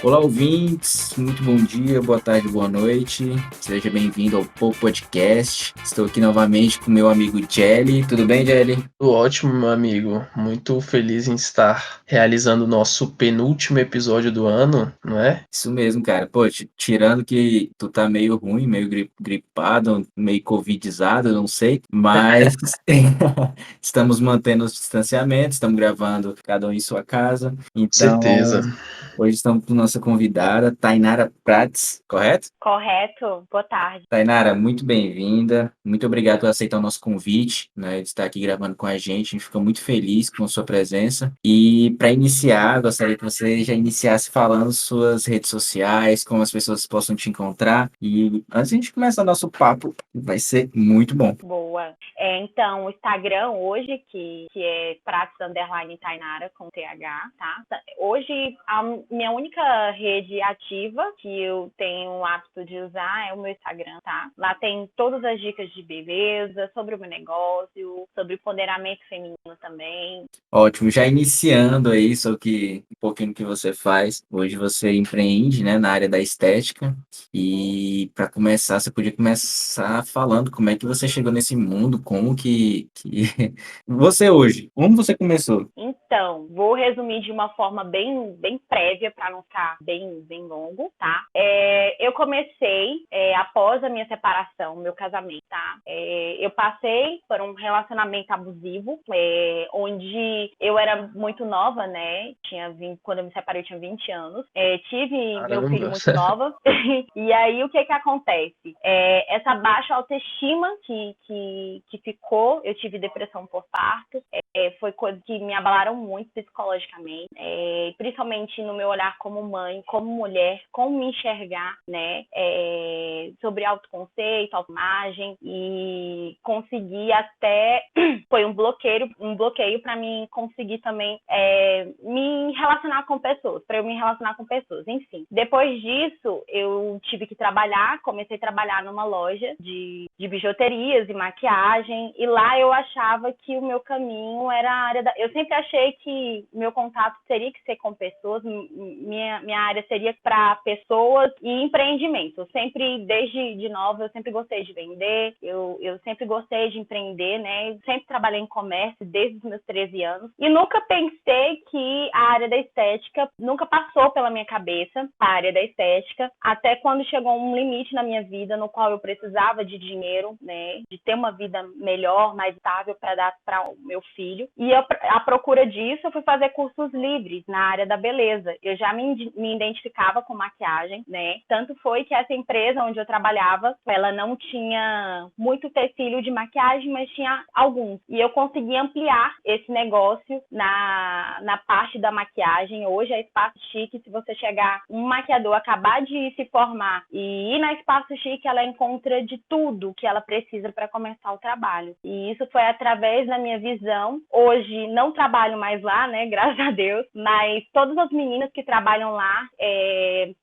Olá, ouvintes. Muito bom dia, boa tarde, boa noite. Seja bem-vindo ao Pou Podcast. Estou aqui novamente com meu amigo Jelly. Tudo bem, Jelly? Tudo ótimo, meu amigo. Muito feliz em estar realizando o nosso penúltimo episódio do ano, não é? Isso mesmo, cara. Pô, tirando que tu tá meio ruim, meio gripado, meio covidizado, não sei, mas estamos mantendo os distanciamentos, estamos gravando cada um em sua casa. Certeza. Então, hoje estamos com nossa convidada, Tainara Prats, correto? Correto, boa tarde. Tainara, muito bem-vinda. Muito obrigado por aceitar o nosso convite, né, de estar aqui gravando com a gente. A gente fica muito feliz com a sua presença. E para iniciar, gostaria que você já iniciasse falando suas redes sociais, como as pessoas possam te encontrar. E antes de a gente começar o nosso papo, vai ser muito bom. Boa. Então, o Instagram hoje, que é Prats_Tainara com TH, tá? Hoje, a minha única rede ativa que eu tenho o hábito de usar é o meu Instagram, tá? Lá tem todas as dicas de beleza, sobre o meu negócio, sobre empoderamento feminino também. Ótimo, já iniciando aí sobre um pouquinho do que você faz. Hoje você empreende, né, na área da estética. E para começar, você podia começar falando como é que você chegou nesse mundo, como que você hoje, como você começou? Então, vou resumir de uma forma bem prévia para não ficar bem longo, tá? Eu comecei após a minha separação, meu casamento, tá? Eu passei por um relacionamento abusivo, onde eu era muito nova, né? Quando eu me separei, eu tinha 20 anos. Tive meu filho Caramba. muito nova. E aí, o que acontece? Essa baixa autoestima que ficou, eu tive depressão por parto, foi coisa que me abalaram muito psicologicamente, principalmente no meu olhar como mãe, como mulher, como me enxergar, né, sobre autoconceito, autoimagem, e conseguir até, foi um bloqueio para mim conseguir também me relacionar com pessoas, para eu me relacionar com pessoas, enfim. Depois disso, eu tive que trabalhar, comecei a trabalhar numa loja de bijuterias e maquiagem, e lá eu achava que o meu caminho era a área da... Eu sempre achei que meu contato teria que ser com pessoas, minha área seria para pessoas e empreendimento. Eu sempre, desde de nova, eu sempre gostei de vender, eu sempre gostei de empreender, né? Eu sempre trabalhei em comércio desde os meus 13 anos e nunca pensei que a área da estética, nunca passou pela minha cabeça a área da estética, até quando chegou um limite na minha vida no qual eu precisava de dinheiro, né? De ter uma vida melhor, mais estável para dar para o meu filho. E à procura disso, eu fui fazer cursos livres na área da beleza. Eu já me identificava com maquiagem, né? Tanto foi que essa empresa onde eu trabalhava, ela não tinha muito tecido de maquiagem, mas tinha alguns. E eu consegui ampliar esse negócio na parte da maquiagem. Hoje a Espaço Chique, se você chegar, um maquiador acabar de se formar e ir na Espaço Chique, ela encontra de tudo que ela precisa para começar o trabalho. E isso foi através da minha visão. Hoje não trabalho mais lá, né? Graças a Deus. Mas todas as meninas que trabalham lá,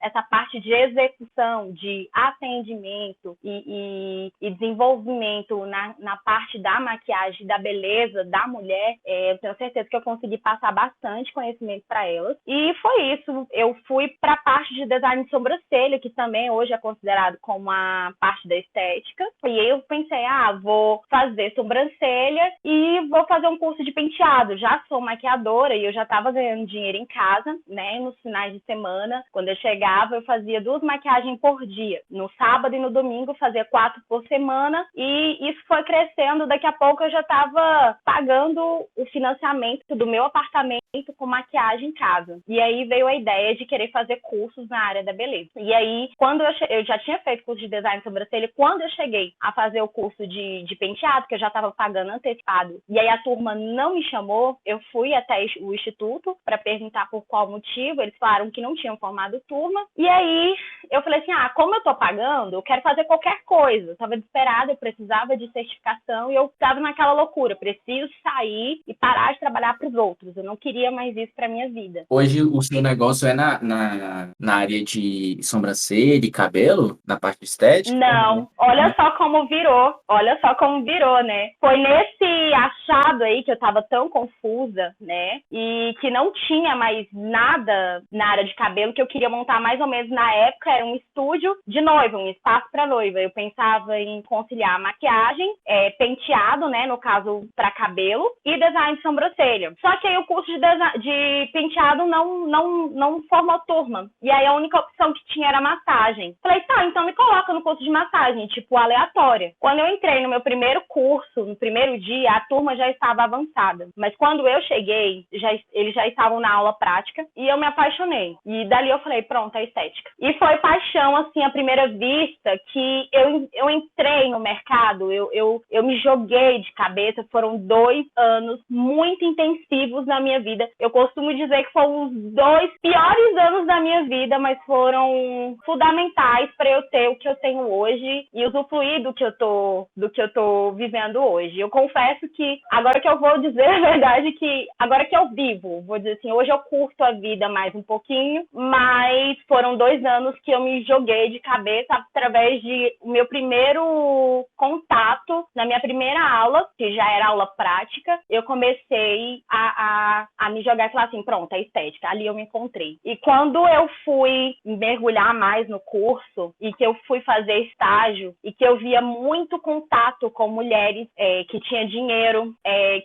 essa parte de execução, de atendimento e desenvolvimento na parte da maquiagem, da beleza da mulher, eu tenho certeza que eu consegui passar bastante conhecimento para elas. E foi isso. Eu fui para a parte de design de sobrancelha, que também hoje é considerado como a parte da estética. E aí eu pensei, vou fazer sobrancelha e vou fazer um curso de penteado. Já sou maquiadora e eu já estava ganhando dinheiro em casa, né? Nos finais de semana, quando eu chegava, eu fazia 2 maquiagens por dia. No sábado e no domingo, eu fazia 4 por semana. E isso foi crescendo. Daqui a pouco eu já estava pagando o financiamento do meu apartamento com maquiagem em casa. E aí veio a ideia de querer fazer cursos na área da beleza. E aí, quando eu já tinha feito curso de design de sobrancelha, quando eu cheguei a fazer o curso de penteado, que eu já estava pagando antecipado, e aí a turma não me chamou, eu fui até o instituto para perguntar por qual motivo. Eles falaram que não tinham formado turma. E aí eu falei assim, como eu tô pagando, eu quero fazer qualquer coisa. Eu estava desesperada, eu precisava de certificação e eu estava naquela loucura, preciso sair e parar de trabalhar para os outros. Eu não queria mais isso para minha vida. Hoje o seu negócio é na área de sobrancelha e cabelo, na parte de estética? Não, olha só como virou, né? Foi nesse achado aí que eu tava tão confusa, né? E que não tinha mais nada na área de cabelo, que eu queria montar mais ou menos na época, era um estúdio de noiva, um espaço para noiva. Eu pensava em conciliar maquiagem, penteado, né? No caso, para cabelo, e design de sobrancelha. Só que aí o curso de penteado não formou turma. E aí a única opção que tinha era massagem. Falei, tá, então me coloca no curso de massagem, tipo, aleatória. Quando eu entrei no meu primeiro curso, no primeiro dia, a turma já estava avançada. Mas quando eu cheguei, eles já estavam na aula prática e eu me apaixonei. E dali eu falei, pronto, é estética. E foi paixão, assim, à primeira vista, que eu entrei no mercado, eu me joguei de cabeça. Foram 2 anos muito intensivos na minha vida. Eu costumo dizer que foram os 2 piores anos da minha vida, mas foram fundamentais para eu ter o que eu tenho hoje e usufruir do que eu tô vivendo hoje. Eu confesso que agora que eu vou dizer a verdade, que agora que eu vivo, vou dizer assim, hoje eu curto a vida mais um pouquinho, mas foram 2 anos que eu me joguei de cabeça através de o meu primeiro contato, na minha primeira aula, que já era aula prática, eu comecei a me jogar e falar assim, pronto, é estética. Ali eu me encontrei. E quando eu fui mergulhar mais no curso e que eu fui fazer estágio e que eu via muito contato com mulheres que tinham dinheiro,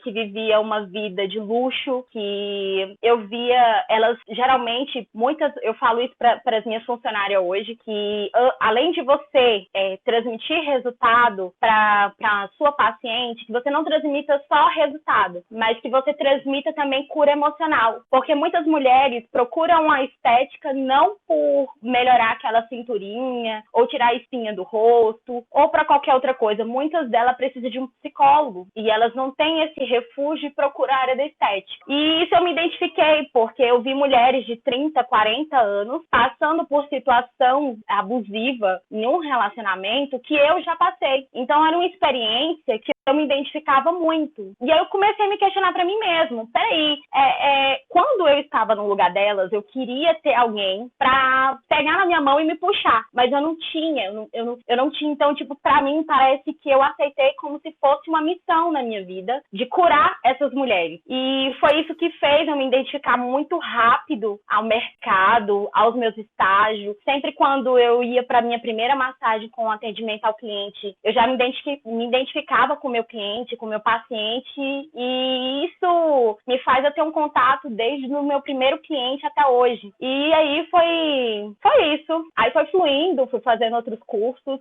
que vivia uma vida de luxo, que eu via elas, geralmente, muitas, eu falo isso para as minhas funcionárias hoje, que além de você transmitir resultado para a sua paciente, que você não transmita só resultado, mas que você transmita também cura emocional. Porque muitas mulheres procuram a estética não por melhorar aquela cinturinha, ou tirar a espinha do rosto, ou para qualquer outra coisa. Muitas delas precisam de um psicólogo, e elas não têm esse refúgio de procurar a área da estética. E isso eu me identifiquei, porque eu vi mulheres de 30, 40 anos passando por situação abusiva em um relacionamento que eu já passei. Então era uma experiência que eu me identificava muito. E aí eu comecei a me questionar para mim mesmo. Peraí, quando eu estava no lugar delas, eu queria ter alguém para pegar na minha mão e me puxar. Mas eu não tinha. Eu não tinha. Então, tipo, para mim, parece que eu aceitei como se fosse uma missão na minha vida de curar essas mulheres. E foi isso que fez eu me identificar muito rápido ao mercado, aos meus estágios. Sempre quando eu ia para minha primeira massagem com atendimento ao cliente, eu já me identificava com o meu cliente, com o meu paciente, e isso me faz eu ter um contato desde o meu primeiro cliente até hoje. E aí foi isso. Aí foi fluindo, fui fazendo outros cursos,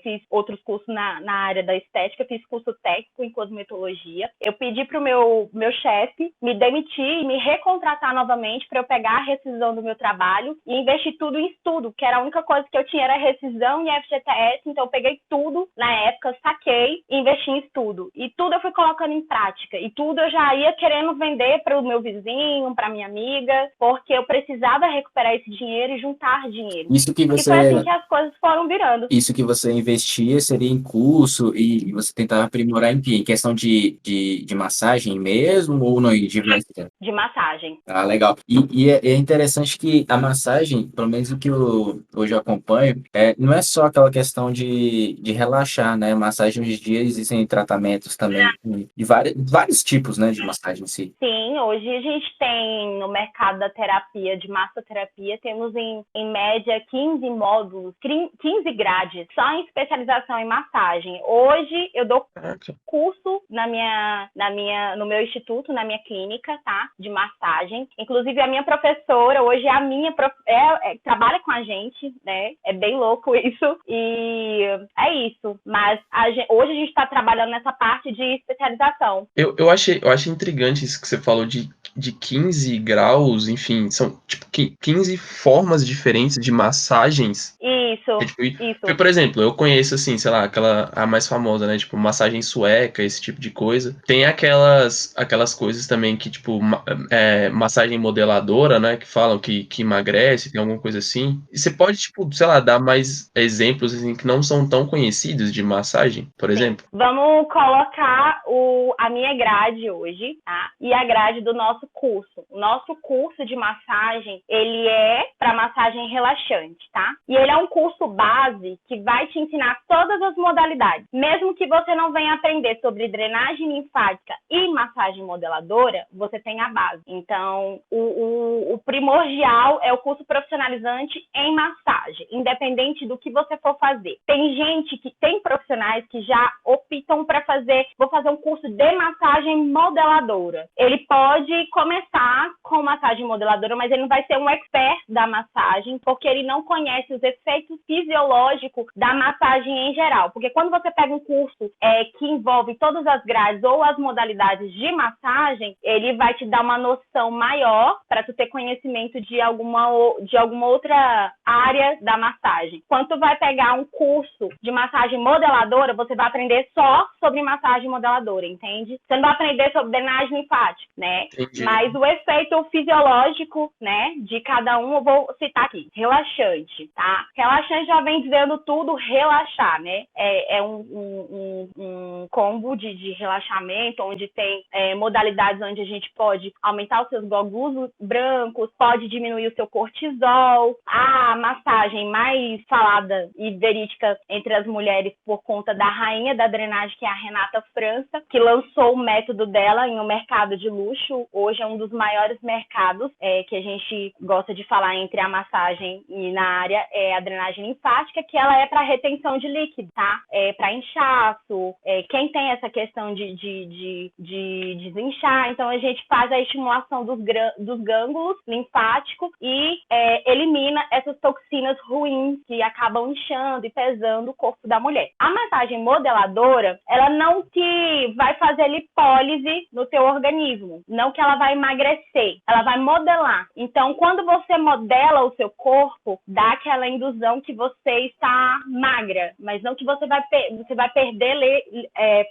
fiz outros cursos na área da estética, fiz curso técnico em cosmetologia. Eu pedi pro meu chefe me demitir e me recontratar novamente para eu pegar a rescisão do meu trabalho e investir tudo em estudo, que era a única coisa que eu tinha era rescisão e FGTS, então eu peguei tudo na época, saquei e investi em estudo. E tudo eu fui colocando em prática. E tudo eu já ia querendo vender para o meu vizinho, para minha amiga, porque eu precisava recuperar esse dinheiro e juntar dinheiro. Isso que E foi assim que as coisas foram virando. Isso que você investia seria em curso e você tentava aprimorar em quê? Em questão de massagem mesmo ou não? De massagem. Ah, legal. E é interessante que a massagem, pelo menos o que hoje eu acompanho, não é só aquela questão de relaxar, né? Massagem hoje em dia existem tratamentos também de vários tipos, né, de massagem em si. Sim, hoje a gente tem no mercado da terapia, de massoterapia, temos em média 15 módulos, 15 grades, só em especialização em massagem. Hoje eu dou curso no meu instituto, na minha clínica, tá? De massagem. Inclusive, a minha professora, hoje trabalha com a gente, né? É bem louco isso. E é isso. Mas hoje a gente está trabalhando nessa parte de especialização. Eu achei intrigante isso que você falou de de 15 graus, enfim, são tipo 15 formas diferentes de massagens. Isso, É, tipo, isso. por exemplo, eu conheço, assim, sei lá, a mais famosa, né? Tipo, massagem sueca, esse tipo de coisa. Tem aquelas coisas também que, tipo, massagem modeladora, né? Que falam que emagrece, tem alguma coisa assim. E você pode, tipo, sei lá, dar mais exemplos, assim, que não são tão conhecidos de massagem, por Sim. exemplo? Vamos colocar a minha grade hoje, tá? E a grade do nosso curso. O nosso curso de massagem, ele é para massagem relaxante, tá? E ele é um curso base que vai te ensinar todas as modalidades. Mesmo que você não venha aprender sobre drenagem linfática e massagem modeladora, você tem a base. Então, o primordial é o curso profissionalizante em massagem, independente do que você for fazer. Tem profissionais que já optam para vou fazer um curso de massagem modeladora. Ele pode começar com massagem modeladora, mas ele não vai ser um expert da massagem, porque ele não conhece os efeitos fisiológicos da massagem em geral. Porque quando você pega um curso que envolve todas as grades ou as modalidades de massagem, ele vai te dar uma noção maior para tu ter conhecimento de alguma outra área da massagem. Quando tu vai pegar um curso de massagem modeladora, você vai aprender só sobre massagem modeladora, entende? Você não vai aprender sobre drenagem linfática, né? Entendi. Mas o efeito fisiológico, né, de cada um, eu vou citar aqui. Relaxante, tá? Relaxante já vem dizendo tudo relaxar, né? É um combo de relaxamento, onde tem modalidades onde a gente pode aumentar os seus glóbulos brancos, pode diminuir o seu cortisol. A massagem mais falada e verídica entre as mulheres por conta da rainha da drenagem, que é a Renata França, que lançou o método dela em um mercado de luxo. Hoje é um dos maiores mercados que a gente gosta de falar entre a massagem e na área é a drenagem linfática, que ela é para retenção de líquido, tá? Para inchaço, quem tem essa questão de desinchar, então a gente faz a estimulação dos gângulos linfáticos e elimina essas toxinas ruins que acabam inchando e pesando o corpo da mulher. A massagem modeladora, ela não te vai fazer lipólise no teu organismo, não que ela vai emagrecer, ela vai modelar. Então, quando você modela o seu corpo, dá aquela ilusão que você está magra, mas não que você vai perder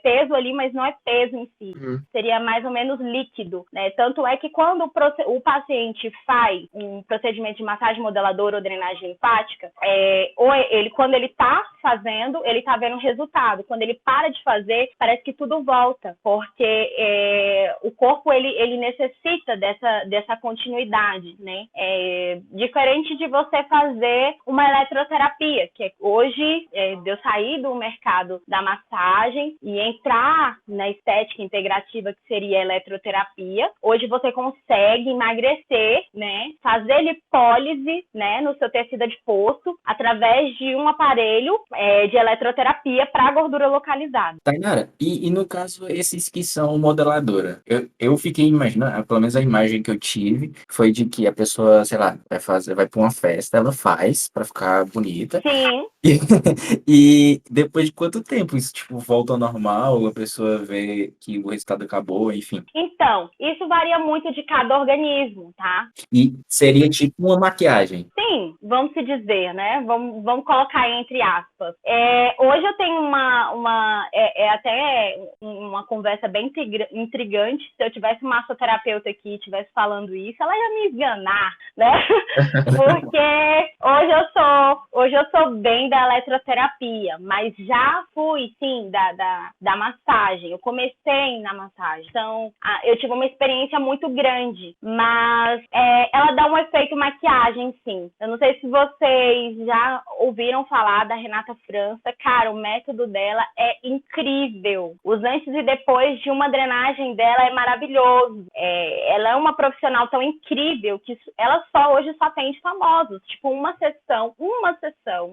peso ali, mas não é peso em si. Seria mais ou menos líquido, né? Tanto é que quando o paciente faz um procedimento de massagem modeladora ou drenagem linfática, quando ele está fazendo, ele está vendo o resultado. Quando ele para de fazer, parece que tudo volta, porque o corpo ele necessita dessa continuidade, né? Diferente de você fazer uma eletroterapia, que hoje eu sair do mercado da massagem e entrar na estética integrativa, que seria a eletroterapia. Hoje você consegue emagrecer, né? Fazer lipólise, né, no seu tecido adiposo através de um aparelho de eletroterapia para gordura localizada. Tainara, e no caso, esses que são modeladora, eu fiquei imaginando, pelo menos a imagem que eu tive foi de que a pessoa, sei lá, vai para uma festa, ela faz para ficar bonita. Sim. E depois de quanto tempo isso, tipo, volta ao normal, a pessoa vê que o resultado acabou, enfim. Então, isso varia muito de cada organismo, tá? E seria tipo uma maquiagem. Sim, vamos se dizer, né? Vamos colocar entre aspas. Hoje eu tenho até uma conversa bem intrigante. Se eu tivesse uma massoterapeuta aqui e estivesse falando isso, ela ia me enganar, né? Porque hoje eu sou bem da eletroterapia, mas já fui, sim, da massagem. Eu comecei na massagem. Então, eu tive uma experiência muito grande, mas ela dá um efeito maquiagem, sim. Eu não sei se vocês já ouviram falar da Renata França. Cara, o método dela é incrível. Os antes e depois de uma drenagem dela é maravilhoso. Ela é uma profissional tão incrível que ela hoje só atende famosos. Tipo, uma sessão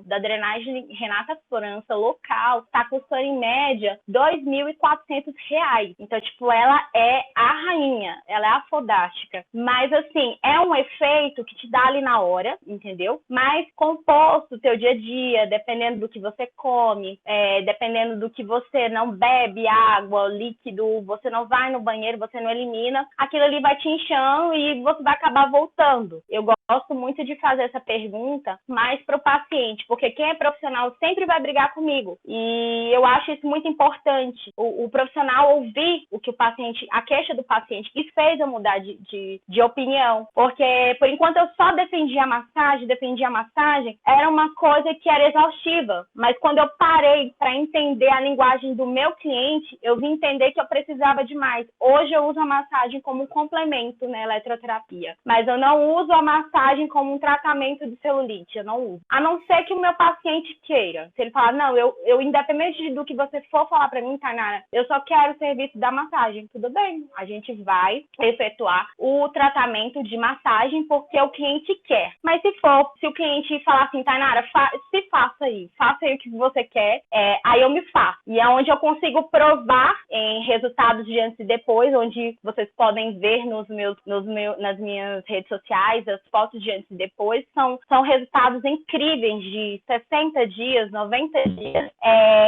da drenagem Renata França local tá custando em média R$ 2.400. Então, tipo, ela é a rainha, ela é a fodástica. Mas, assim, é um efeito que te dá ali na hora, entendeu? Mas composto o teu dia a dia, dependendo do que você come, dependendo do que você não bebe água, líquido, você não vai no banheiro, você não elimina, aquilo ali vai te inchando e você vai acabar voltando. Eu gosto muito de fazer essa pergunta mais para o paciente, porque quem é profissional sempre vai brigar comigo. E eu acho isso muito importante. O profissional ouvir o que o paciente, a queixa do paciente, que fez eu mudar de opinião. Porque, por enquanto, eu só defendia a massagem, era uma coisa que era exaustiva. Mas quando eu parei para entender a linguagem do meu cliente, eu vim entender que eu precisava de mais. Hoje eu uso a massagem como um complemento na eletroterapia. Mas eu não uso a massagem como um tratamento de celulite. Eu não uso. A não ser que o meu paciente queira. Se ele falar, não, eu independente do que você for falar para mim, Tainara, eu só quero o serviço da massagem. Tudo bem, a gente vai efetuar o tratamento de massagem porque o cliente quer. Mas se o cliente falar assim, Tainara, faça aí o que você quer, aí eu me faço. E é onde eu consigo provar em resultados de antes e depois, onde vocês podem ver nas minhas redes sociais, as fotos de antes e depois, são resultados incríveis de 60 dias, 90 dias,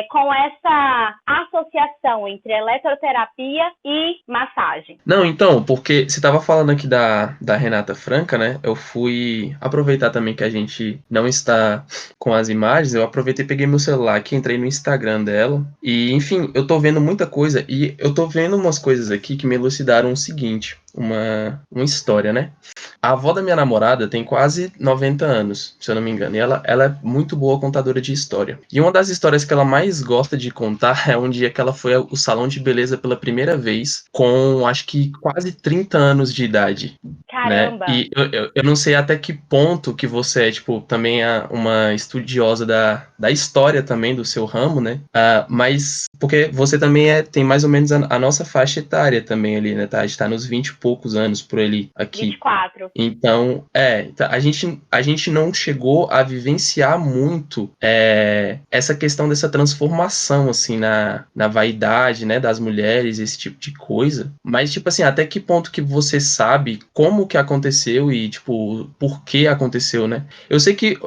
com essa associação entre eletroterapia e massagem. Não, então, porque você estava falando aqui da Renata Franca, né? Eu fui aproveitar também que a gente não está com as imagens, eu aproveitei e peguei meu celular aqui, entrei no Instagram dela, e enfim, eu tô vendo muita coisa, e eu tô vendo umas coisas aqui que me elucidaram o seguinte, uma história, né? A avó da minha namorada tem quase 90 anos, se eu não me engano, e ela é muito boa contadora de história. E uma das histórias que ela mais gosta de contar é um dia que ela foi ao salão de beleza pela primeira vez, com acho que quase 30 anos de idade. Caramba! Né? E eu não sei até que ponto que você é, tipo, também uma estudiosa da história também do seu ramo, né? Mas, porque você também tem mais ou menos a nossa faixa etária também ali, né? Tá? A gente tá nos 20 e poucos anos por ali, aqui. 24. Então, a gente não chegou a vivenciar muito essa questão dessa transformação, assim, na vaidade, né, das mulheres, esse tipo de coisa. Mas, tipo assim, até que ponto que você sabe como que aconteceu e, tipo, por que aconteceu, né? Eu sei que,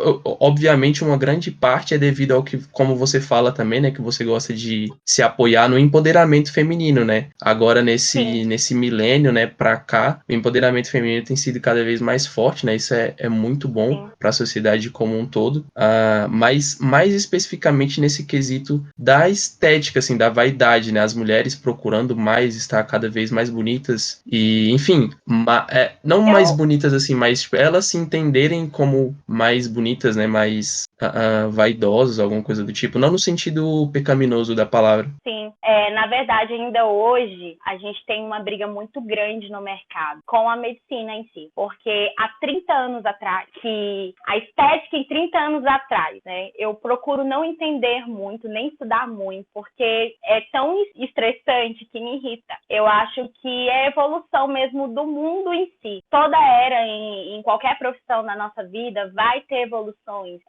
obviamente, uma grande parte é devido ao que, como você fala também, né, que você gosta de se apoiar no empoderamento feminino, né? Agora, nesse milênio, né, pra cá, o empoderamento feminino tem sido cada vez mais forte, né? Isso é muito bom para a sociedade como um todo. Mas mais especificamente nesse quesito da estética, assim, da vaidade, né? As mulheres procurando mais estar cada vez mais bonitas e, enfim, não mais bonitas assim, mas tipo, elas se entenderem como mais bonitas, né? Mais vaidosas, alguma coisa do tipo. Não no sentido pecaminoso da palavra. Sim, na verdade, ainda hoje, a gente tem uma briga muito grande no mercado com a medicina em si, porque há 30 anos atrás, que a estética em 30 anos atrás, né, eu procuro não entender muito, nem estudar muito, porque é tão estressante que me irrita. Eu acho que é a evolução mesmo do mundo em si. Toda era, em qualquer profissão na nossa vida, vai ter evoluções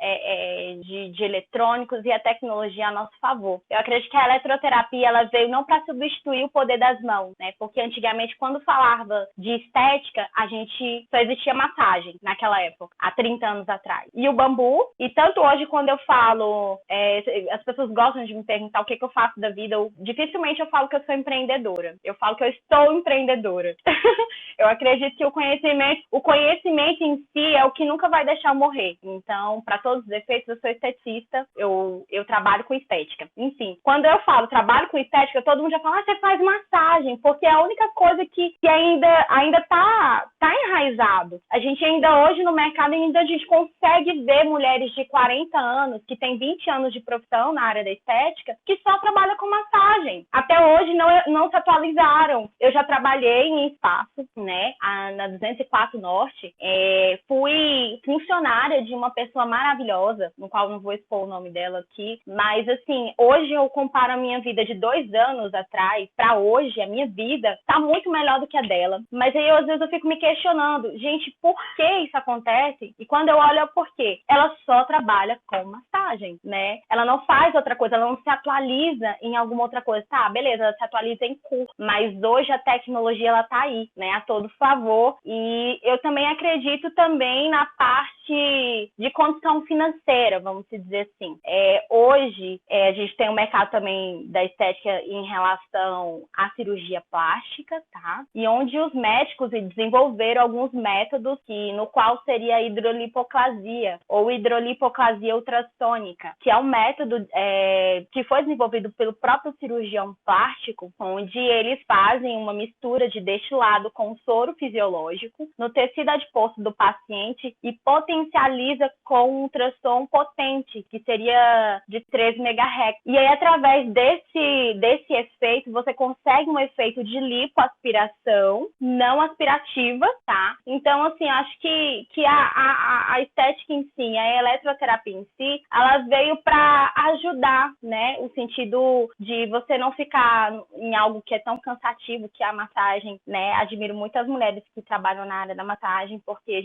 de eletrônicos e a tecnologia a nosso favor. Eu acredito que a eletroterapia ela veio não para substituir o poder das mãos, né? Porque antigamente, quando falava de estética, a gente só existia massagem naquela época, há 30 anos atrás. E o bambu, e tanto hoje quando eu falo, as pessoas gostam de me perguntar o que eu faço da vida, dificilmente eu falo que eu sou empreendedora. Eu falo que eu estou empreendedora. Eu acredito que o conhecimento em si é o que nunca vai deixar eu morrer. Então, para todos os efeitos, eu sou esteticista, eu trabalho com estética. Enfim, quando eu falo trabalho com estética, todo mundo já fala, você faz massagem, porque é a única coisa que ainda tá enraizado. A gente ainda hoje no mercado, ainda a gente consegue ver mulheres de 40 anos, que têm 20 anos de profissão na área da estética, que só trabalham com massagem. Até hoje não se atualizaram. Eu já trabalhei em espaço, né, na 204 Norte, fui funcionária de uma pessoa maravilhosa, famosa, no qual não vou expor o nome dela aqui, mas assim, hoje eu comparo a minha vida de 2 anos atrás para hoje, a minha vida tá muito melhor do que a dela. Mas aí às vezes eu fico me questionando, gente, por que isso acontece? E quando eu olho é o porquê. Ela só trabalha com massagem, né? Ela não faz outra coisa, ela não se atualiza em alguma outra coisa. Tá, beleza, ela se atualiza em curso, mas hoje a tecnologia ela tá aí, né? A todo favor. E eu também acredito também na parte de condição financeira, vamos dizer assim. Hoje, a gente tem um mercado também da estética em relação à cirurgia plástica, tá? E onde os médicos desenvolveram alguns métodos no qual seria a hidrolipoclasia ou hidrolipoclasia ultrassônica, que é um método que foi desenvolvido pelo próprio cirurgião plástico, onde eles fazem uma mistura de destilado com soro fisiológico no tecido adiposo do paciente e potencializa com um ultrassom potente, que seria de 3 MHz. E aí, através desse efeito, você consegue um efeito de lipoaspiração não aspirativa, tá? Então, assim, acho que a estética em si, a eletroterapia em si, ela veio para ajudar, né? O sentido de você não ficar em algo que é tão cansativo, que é a massagem, né? Admiro muitas mulheres que trabalham na área da massagem, porque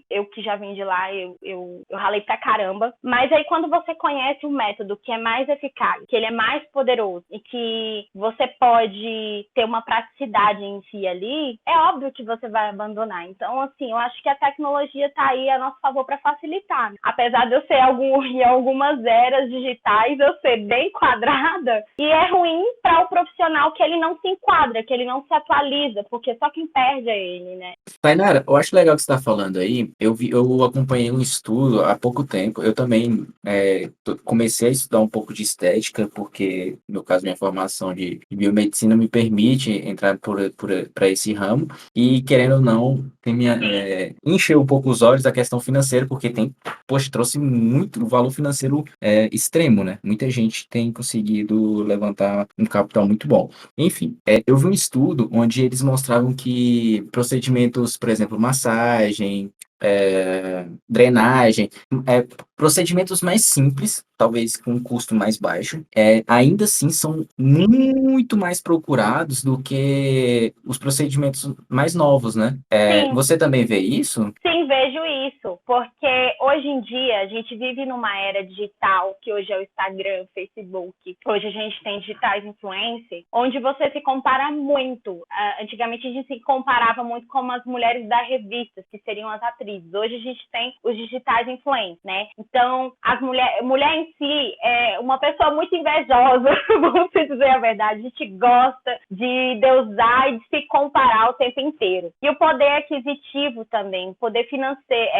eu que já vim de lá, eu ralei pra caramba. Mas aí quando você conhece um método que é mais eficaz, que ele é mais poderoso e que você pode ter uma praticidade em si ali, é óbvio que você vai abandonar. Então, assim, eu acho que a tecnologia tá aí a nosso favor para facilitar. Apesar de eu ser em algumas eras digitais, eu ser bem quadrada, e é ruim para o profissional que ele não se enquadra, que ele não se atualiza, porque só quem perde é ele, né? Tainara, eu acho legal o que você está falando aí. Eu acompanhei um estudo há pouco tempo. Eu também comecei a estudar um pouco de estética, porque, no meu caso, minha formação de biomedicina me permite entrar para esse ramo. E, querendo ou não, encheu um pouco os olhos da questão financeira, porque poxa, trouxe muito valor financeiro extremo, né? Muita gente tem conseguido levantar um capital muito bom. Enfim, eu vi um estudo onde eles mostravam que procedimentos, por exemplo, massagem, drenagem, procedimentos mais simples, talvez com um custo mais baixo, ainda assim são muito mais procurados do que os procedimentos mais novos, né? Sim. Você também vê isso? Sim, vejo isso, porque hoje em dia a gente vive numa era digital, que hoje é o Instagram, o Facebook, hoje a gente tem digitais influencers, onde você se compara muito. Antigamente a gente se comparava muito com as mulheres da revista, que seriam as atrizes. Hoje a gente tem os digitais influencers, né? Então, mulher em si é uma pessoa muito invejosa, vamos dizer a verdade. A gente gosta de deusar e de se comparar o tempo inteiro. E o poder aquisitivo também, o poder financeiro,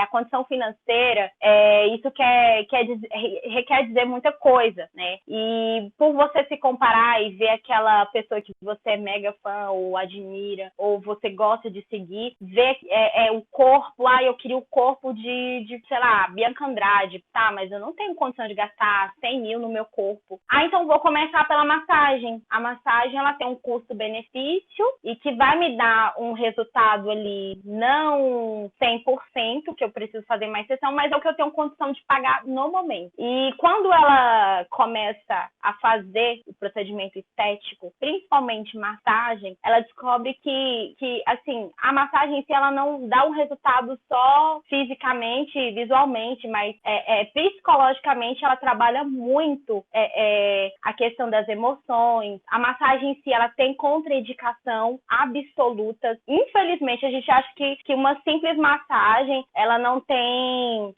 a condição financeira, isso requer dizer muita coisa, né? E por você se comparar e ver aquela pessoa que você é mega fã ou admira, ou você gosta de seguir, ver o corpo, eu queria o corpo de, sei lá, Bianca Andrade, tá, mas eu não tenho condição de gastar 100 mil no meu corpo. Então vou começar pela massagem. A massagem, ela tem um custo-benefício e que vai me dar um resultado ali, não 100%, que eu preciso fazer mais sessão, mas é o que eu tenho condição de pagar no momento. E quando ela começa a fazer o procedimento estético, principalmente massagem, ela descobre que assim, a massagem em si, ela não dá um resultado só fisicamente, visualmente, mas psicologicamente ela trabalha muito a questão das emoções. A massagem em si, ela tem contraindicação absoluta. Infelizmente, a gente acha que uma simples massagem, ela não tem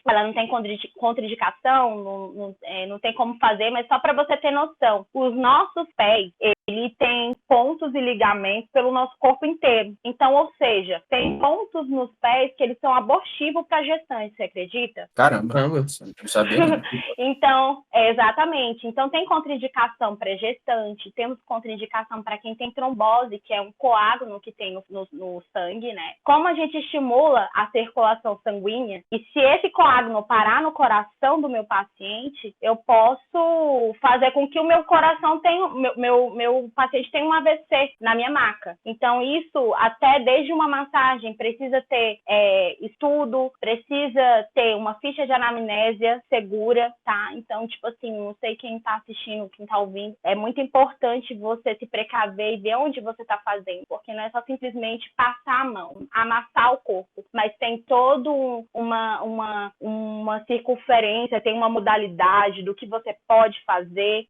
contraindicação, não tem como fazer, mas só para você ter noção, os nossos pés, ele tem pontos e ligamentos pelo nosso corpo inteiro. Então, ou seja, tem pontos nos pés que eles são abortivos para gestante, você acredita? Caramba, não sabia não. Então, exatamente. Então, tem contraindicação para gestante, temos contraindicação para quem tem trombose, que é um coágulo que tem no sangue, né? Como a gente estimula a circulação sanguínea, e se esse coágulo parar no coração do meu paciente, eu posso fazer com que o meu coração tenha, meu o paciente tem um AVC na minha maca. Então, isso, até desde uma massagem, precisa ter estudo, precisa ter uma ficha de anamnésia segura, tá? Então, tipo assim, não sei quem tá assistindo, quem tá ouvindo, é muito importante você se precaver e ver onde você tá fazendo, porque não é só simplesmente passar a mão, amassar o corpo, mas tem todo uma circunferência, tem uma modalidade do que você pode fazer,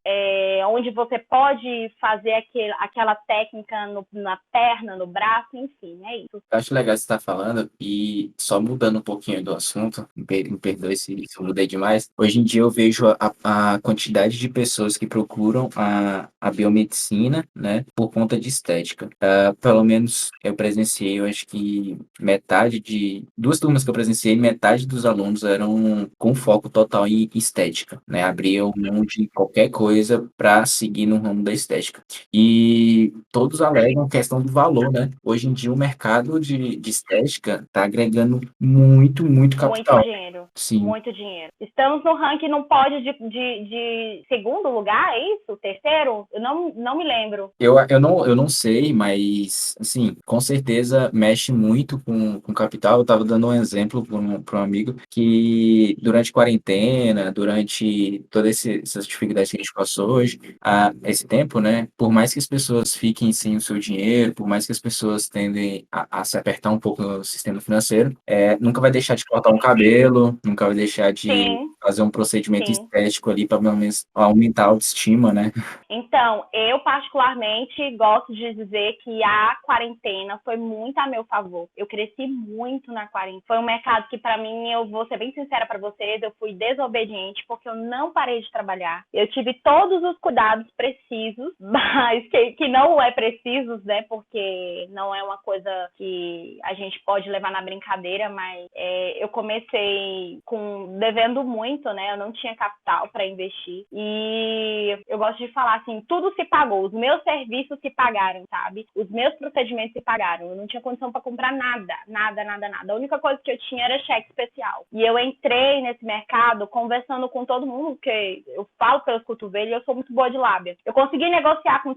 onde você pode fazer aquela técnica na perna, no braço, enfim, é isso. Eu acho legal você estar falando, e só mudando um pouquinho do assunto, me perdoe se eu mudei demais. Hoje em dia eu vejo a quantidade de pessoas que procuram a biomedicina, né, por conta de estética. Pelo menos eu presenciei, eu acho que duas turmas que eu presenciei, metade dos alunos eram com foco total em estética, né, abriam mão de qualquer coisa para seguir no ramo da estética. E todos alegam questão do valor, né? Hoje em dia o mercado de estética está agregando muito, muito Muito capital. dinheiro. Sim. Muito dinheiro. Estamos no ranking no pódio de segundo lugar, é isso? Terceiro? Eu não me lembro. Eu não sei, mas, assim, com certeza mexe muito com capital. Eu estava dando um exemplo para um amigo que, durante a quarentena, durante todas essas dificuldades que a gente passou hoje, esse tempo, né? Por mais que as pessoas fiquem sem o seu dinheiro, por mais que as pessoas tendem a se apertar um pouco no sistema financeiro, nunca vai deixar de cortar um cabelo, nunca vai deixar de Sim, fazer um procedimento sim. estético ali para, pelo menos, aumentar a autoestima, né? Então, eu particularmente gosto de dizer que a quarentena foi muito a meu favor. Eu cresci muito na quarentena. Foi um mercado que, para mim, eu vou ser bem sincera para vocês, eu fui desobediente porque eu não parei de trabalhar. Eu tive todos os cuidados precisos, mas que não é precisos, né? Porque não é uma coisa que a gente pode levar na brincadeira, mas eu comecei devendo muito, né? Eu não tinha capital para investir. E eu gosto de falar assim, tudo se pagou, os meus serviços se pagaram, sabe? Os meus procedimentos se pagaram, eu não tinha condição para comprar nada. A única coisa que eu tinha era cheque especial. E eu entrei nesse mercado conversando com todo mundo, porque eu falo pelos cotovelos e eu sou muito boa de lábia. Eu consegui negociar com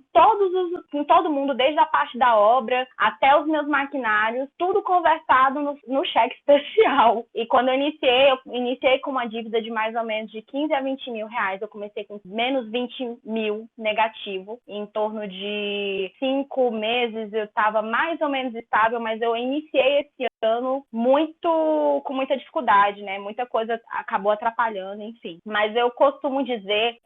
todo mundo, desde a parte da obra até os meus maquinários, tudo conversado no cheque especial. E quando eu iniciei com uma dívida de mais ou menos de 15 a 20 mil reais, eu comecei com menos 20 mil negativo. Em torno de 5 meses eu estava mais ou menos estável, mas eu iniciei esse ano com muita dificuldade, né? Muita coisa acabou atrapalhando, enfim. Mas eu costumo dizer,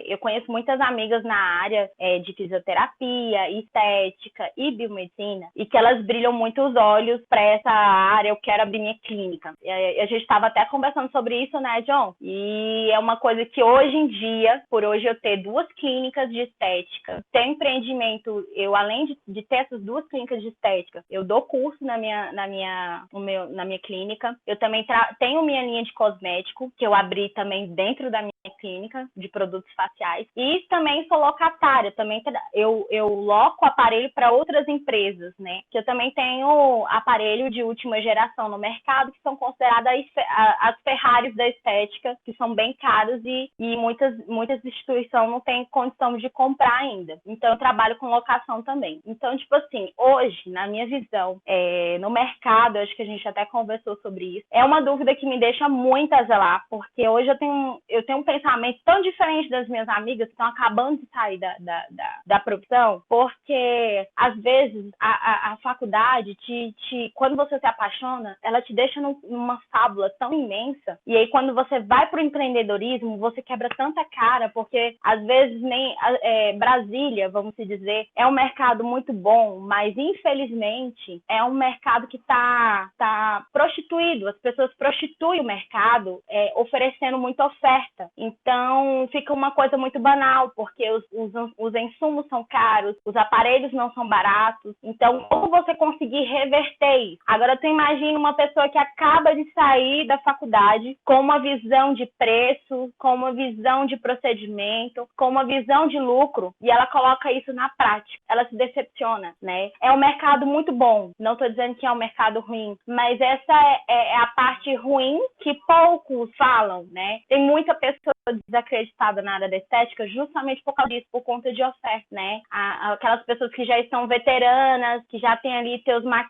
eu conheço muitas amigas na área de fisioterapia, estética e biomedicina, e que elas brilham muito os olhos para essa área, eu quero abrir minha clínica. A gente estava até conversando sobre isso, né, John? E é uma coisa que hoje em dia, por hoje eu ter 2 clínicas de estética, ter empreendimento, eu além de ter essas 2 clínicas de estética, eu dou curso na minha clínica, eu também tenho minha linha de cosmético, que eu abri também dentro da minha clínica, de produtos faciais, e também sou locatária, eu loco aparelho para outras empresas, né, que eu também tenho aparelho de última geração no mercado, que são consideradas as Ferraris da estética, que são bem caros e muitas instituições não têm condição de comprar ainda. Então, eu trabalho com locação também. Então, tipo assim, hoje, na minha visão, no mercado, acho que a gente até conversou sobre isso, é uma dúvida que me deixa muito a zelar, porque hoje eu tenho um pensamento tão diferente das minhas amigas que estão acabando de sair da profissão, porque, às vezes, a faculdade, quando você se apaixona, ela te deixa numa fábula tão imensa, e aí quando você vai para o empreendedorismo, você quebra tanta cara, porque às vezes nem Brasília, vamos dizer, é um mercado muito bom, mas infelizmente é um mercado que tá prostituído, as pessoas prostituem o mercado oferecendo muita oferta, então fica uma coisa muito banal, porque os insumos são caros, os aparelhos não são baratos, então como você conseguir reverter isso? Agora tu imagina uma pessoa que acaba de sair da faculdade com uma visão de preço, com uma visão de procedimento, com uma visão de lucro, e ela coloca isso na prática, ela se decepciona, né? É um mercado muito bom, não estou dizendo que é um mercado ruim, mas essa é a parte ruim que poucos falam, né? Tem muita pessoa desacreditada na área da estética justamente por causa disso, por conta de oferta, né? Aquelas pessoas que já estão veteranas, que já têm ali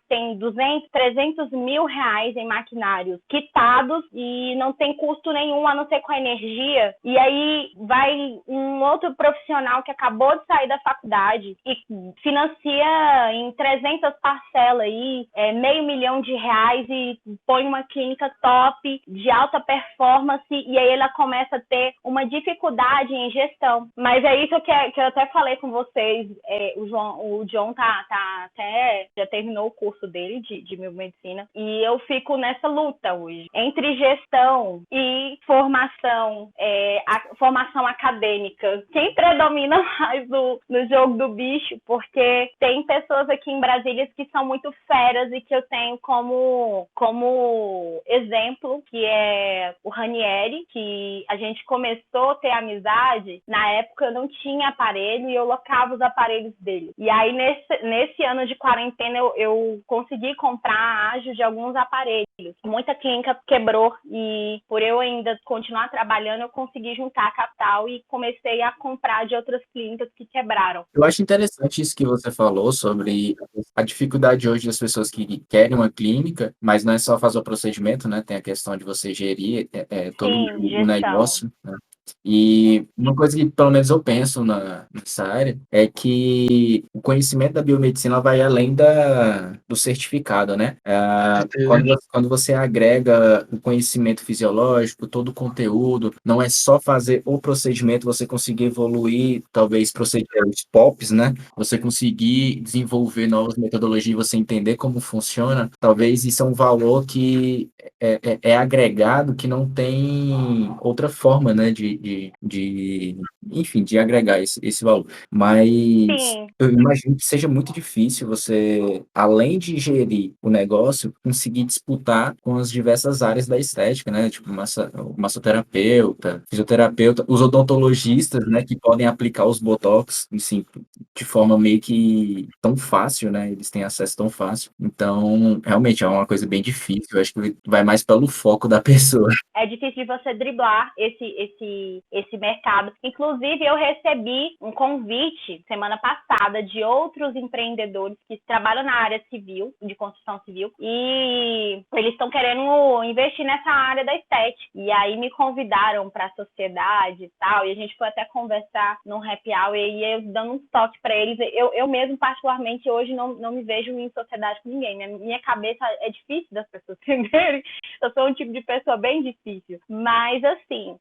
tem 200, 300 mil reais em maquinários quitados e não tem custo nenhum a não ser com a energia. E aí vai um outro profissional que acabou de sair da faculdade e financia em 300 parcelas aí, R$500.000 e põe uma clínica top, de alta performance, e aí ela começa a ter uma dificuldade em gestão. Mas é isso que eu até falei com vocês, o John até já terminou o curso dele de biomedicina, e eu fico nessa luta hoje, entre gestão e formação, formação acadêmica. Quem predomina mais no jogo do bicho? Porque tem pessoas aqui em Brasília que são muito feras e que eu tenho como exemplo, que é o Ranieri, que a gente começou a ter amizade. Na época eu não tinha aparelho e eu locava os aparelhos dele. E aí nesse ano de quarentena eu consegui comprar a ágio de alguns aparelhos. Muita clínica quebrou e por eu ainda continuar trabalhando, eu consegui juntar capital e comecei a comprar de outras clínicas que quebraram. Eu acho interessante isso que você falou sobre a dificuldade hoje das pessoas que querem uma clínica, mas não é só fazer o procedimento, né? Tem a questão de você gerir todo Sim, o gestão. negócio, né? E uma coisa que pelo menos eu penso nessa área é que o conhecimento da biomedicina vai além do certificado, né? Certeza. Quando você agrega o conhecimento fisiológico, todo o conteúdo, não é só fazer o procedimento, você conseguir evoluir, talvez procedimentos POPs, né? Você conseguir desenvolver novas metodologias, você entender como funciona, talvez isso é um valor que é agregado, que não tem outra forma, né, enfim, de agregar esse valor. Mas Sim, eu imagino que seja muito difícil você, além de gerir o negócio, conseguir disputar com as diversas áreas da estética, né? Tipo, massoterapeuta, fisioterapeuta, os odontologistas, né? Que podem aplicar os botox, assim, de forma meio que tão fácil, né? Eles têm acesso tão fácil. Então, realmente é uma coisa bem difícil. Eu acho que vai mais pelo foco da pessoa. é difícil de você driblar esse mercado. Inclusive, eu recebi um convite semana passada de outros empreendedores que trabalham na área civil, de construção civil, e eles estão querendo investir nessa área da estética. E aí me convidaram para a sociedade e tal, e a gente foi até conversar num happy hour, e eu dando um toque para eles. Eu mesmo, particularmente, hoje não me vejo em sociedade com ninguém. Minha cabeça é difícil das pessoas entenderem. Eu sou um tipo de pessoa bem difícil. Mas, assim,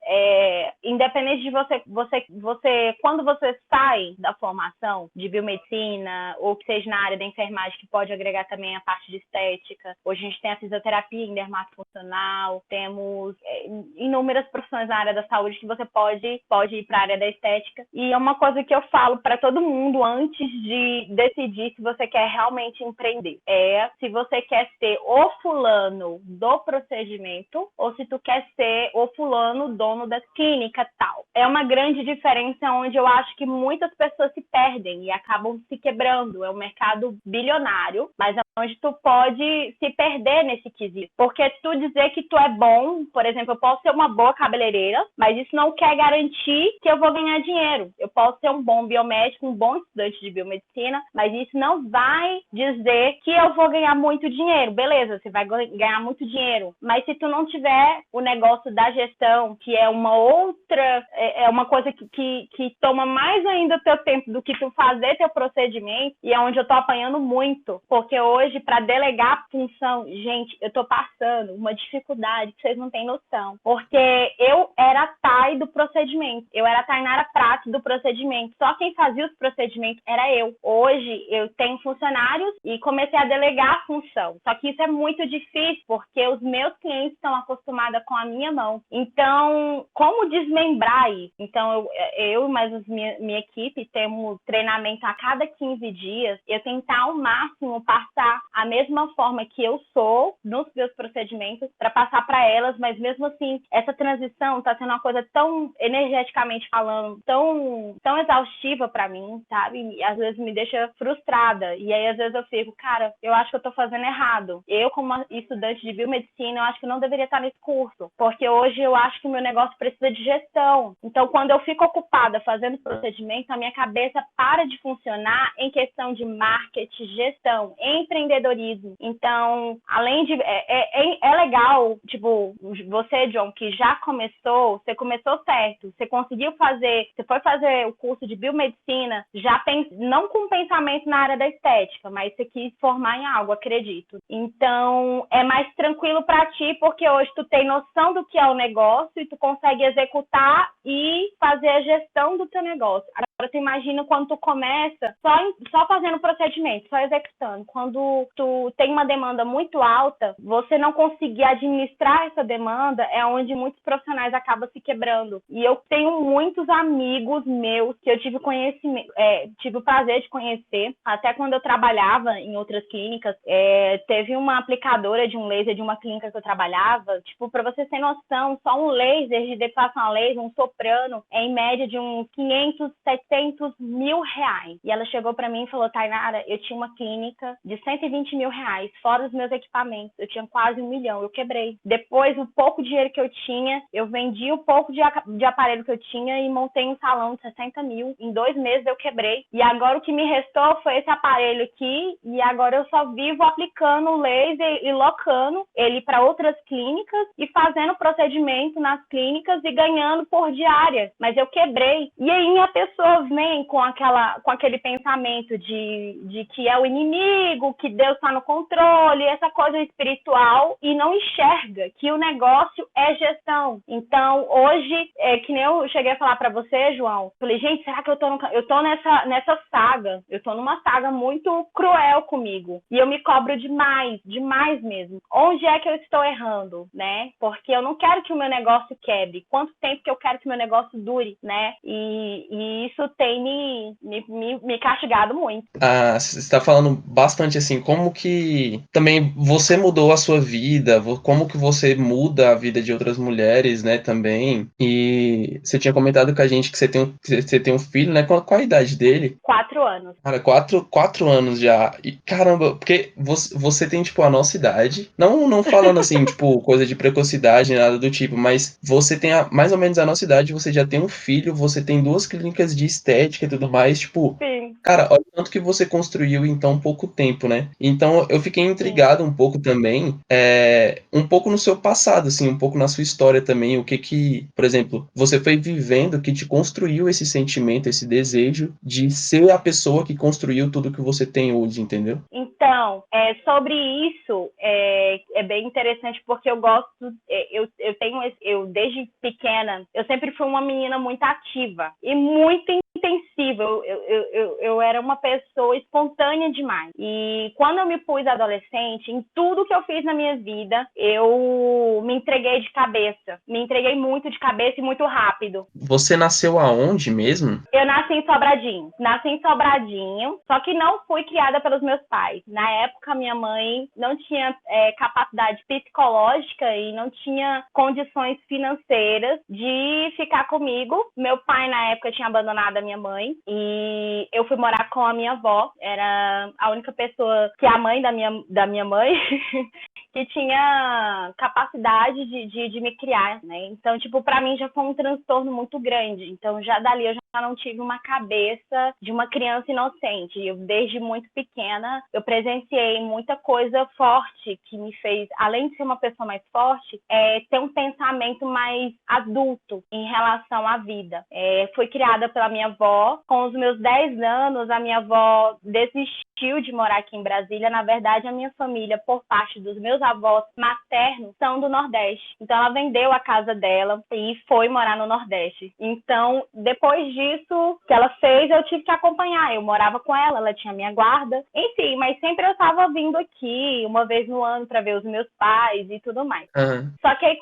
independente de você, quando você sai da formação de biomedicina, ou que seja na área da enfermagem, que pode agregar também a parte de estética. Hoje a gente tem a fisioterapia em dermatofuncional, temos inúmeras profissões na área da saúde que você pode ir para a área da estética. E é uma coisa que eu falo para todo mundo antes de decidir se você quer realmente empreender. Se você quer ser o fulano do procedimento ou se tu quer ser o fulano dono da clínica tal. É uma grande diferença onde eu acho que muitas pessoas se perdem e acabam se quebrando. É um mercado bilionário, mas é onde tu pode se perder nesse quesito. Porque tu dizer que tu é bom, por exemplo, eu posso ser uma boa cabeleireira, mas isso não quer garantir que eu vou ganhar dinheiro. Eu posso ser um bom biomédico, um bom estudante de biomedicina, mas isso não vai dizer que eu vou ganhar muito dinheiro. Beleza, você vai ganhar muito dinheiro, mas se tu não tiver o negócio da gestão, que é uma outra, é uma coisa que toma mais ainda teu tempo do que tu fazer teu procedimento, e é onde eu tô apanhando muito, porque hoje, para delegar a função, gente, eu tô passando uma dificuldade que vocês não têm noção, porque eu era a TAI do procedimento, eu era a Tainara Prato do procedimento, só quem fazia os procedimentos era eu. Hoje, eu tenho funcionários e comecei a delegar a função, só que isso é muito difícil, porque os meus clientes estão acostumados com a minha mão. Então, como desmembrar isso? Então, eu mais minha equipe temos treinamento a cada 15 dias. Eu tentar ao máximo passar a mesma forma que eu sou nos meus procedimentos para passar para elas, mas mesmo assim, essa transição tá sendo uma coisa tão energeticamente falando, tão exaustiva para mim, sabe? E às vezes me deixa frustrada. E aí às vezes eu fico, cara, eu acho que eu tô fazendo errado. Eu, como estudante de biomedicina, eu acho que eu não deveria estar nesse curso, porque hoje eu acho que o meu negócio precisa de gestão. Então, quando eu fico ocupada fazendo procedimento, a minha cabeça para de funcionar em questão de marketing, gestão, empreendedorismo. Então, além de... É legal, tipo, você, John, que já começou, você começou certo, você conseguiu fazer, você foi fazer o curso de biomedicina, já não com pensamento na área da estética, mas você quis formar em algo, acredito. Então, é mais tranquilo para ti, porque hoje tu tem noção do que é o negócio e tu consegue executar e fazer a gestão do teu negócio. Agora, tu imagina quando tu começa só fazendo procedimento, só executando. Quando tu tem uma demanda muito alta, você não conseguir administrar essa demanda é onde muitos profissionais acabam se quebrando. E eu tenho muitos amigos meus que eu tive tive o prazer de conhecer, até quando eu trabalhava em outras clínicas. Teve uma aplicadora de um laser de uma clínica que eu trabalhava, tipo, para você ter noção, só um laser de depilação a laser, um soprano, é em média de uns 500, 700 mil reais. E ela chegou para mim e falou, Tainara, eu tinha uma clínica de 120 mil reais, fora os meus equipamentos, eu tinha quase 1 milhão, eu quebrei. Depois, o pouco dinheiro que eu tinha, eu vendi o pouco de aparelho que eu tinha e montei um salão de 60 mil. Em 2 meses eu quebrei. E agora o que me restou foi esse aparelho aqui, e agora eu só vivo aplicando o laser e locando ele para outras clínicas e fazendo procedimento nas clínicas e ganhando por diária. Mas eu quebrei. E aí a pessoa vem com aquele pensamento de que é o inimigo, que Deus está no controle, essa coisa espiritual, e não enxerga que o negócio é gestão. Então, hoje, que nem eu cheguei a falar para você, João, falei, gente, será que eu tô nessa saga? Eu tô numa saga muito cruel comigo. E eu me cobro demais mesmo. Onde é que eu estou errando, né? Porque eu não quero que o meu negócio quebre. Quanto tempo que eu quero que o meu negócio dure, né? E isso tem me castigado muito. Você está falando bastante assim, como que também você mudou a sua vida, como que você muda a vida de outras mulheres, né, também. E você tinha comentado com a gente que você tem um filho, né? Qual a idade dele? 4 anos. Cara, 4 anos já. E caramba, porque você tem, tipo, a nossa idade. Não falando assim, tipo, coisa de precocidade, nada do tipo, mas você tem mais ou menos a nossa idade, você já tem um filho, você tem 2 clínicas de estética e tudo mais, tipo. Sim. Cara, olha o tanto que você construiu em tão pouco tempo, né? Então eu fiquei intrigado um pouco também, um pouco no seu passado, assim, um pouco na sua história também, o que, por exemplo, você foi vivendo que te construiu esse sentimento, esse desejo de ser a pessoa que construiu tudo que você tem hoje, entendeu? Então, sobre isso, é bem interessante porque eu gosto, eu desde pequena, eu sempre fui uma menina muito ativa e muito intensiva. Eu era uma pessoa espontânea demais. E quando eu me pus adolescente, em tudo que eu fiz na minha vida, eu me entreguei de cabeça. Me entreguei muito de cabeça e muito rápido. Você nasceu aonde mesmo? Eu nasci em Sobradinho. Nasci em Sobradinho, só que não fui criada pelos meus pais. Na época, minha mãe não tinha capacidade psicológica e não tinha condições financeiras de ficar comigo. Meu pai, na época, tinha abandonado a minha mãe e eu fui morar com a minha avó. Era a única pessoa que é a mãe da minha mãe que tinha capacidade de me criar, né? Então, tipo, pra mim já foi um transtorno muito grande. Então, já dali eu já não tive uma cabeça de uma criança inocente. Eu, desde muito pequena, eu presenciei muita coisa forte que me fez, além de ser uma pessoa mais forte, ter um pensamento mais adulto em relação à vida. Fui criada pela minha avó. Com os meus 10 anos, a minha avó desistiu de morar aqui em Brasília. Na verdade, a minha família, por parte dos meus avós maternos são do Nordeste. Então, ela vendeu a casa dela e foi morar no Nordeste. Então, depois disso que ela fez, eu tive que acompanhar. Eu morava com ela, ela tinha minha guarda, enfim, mas sempre eu estava vindo aqui uma vez no ano para ver os meus pais e tudo mais. Aham. Só que aí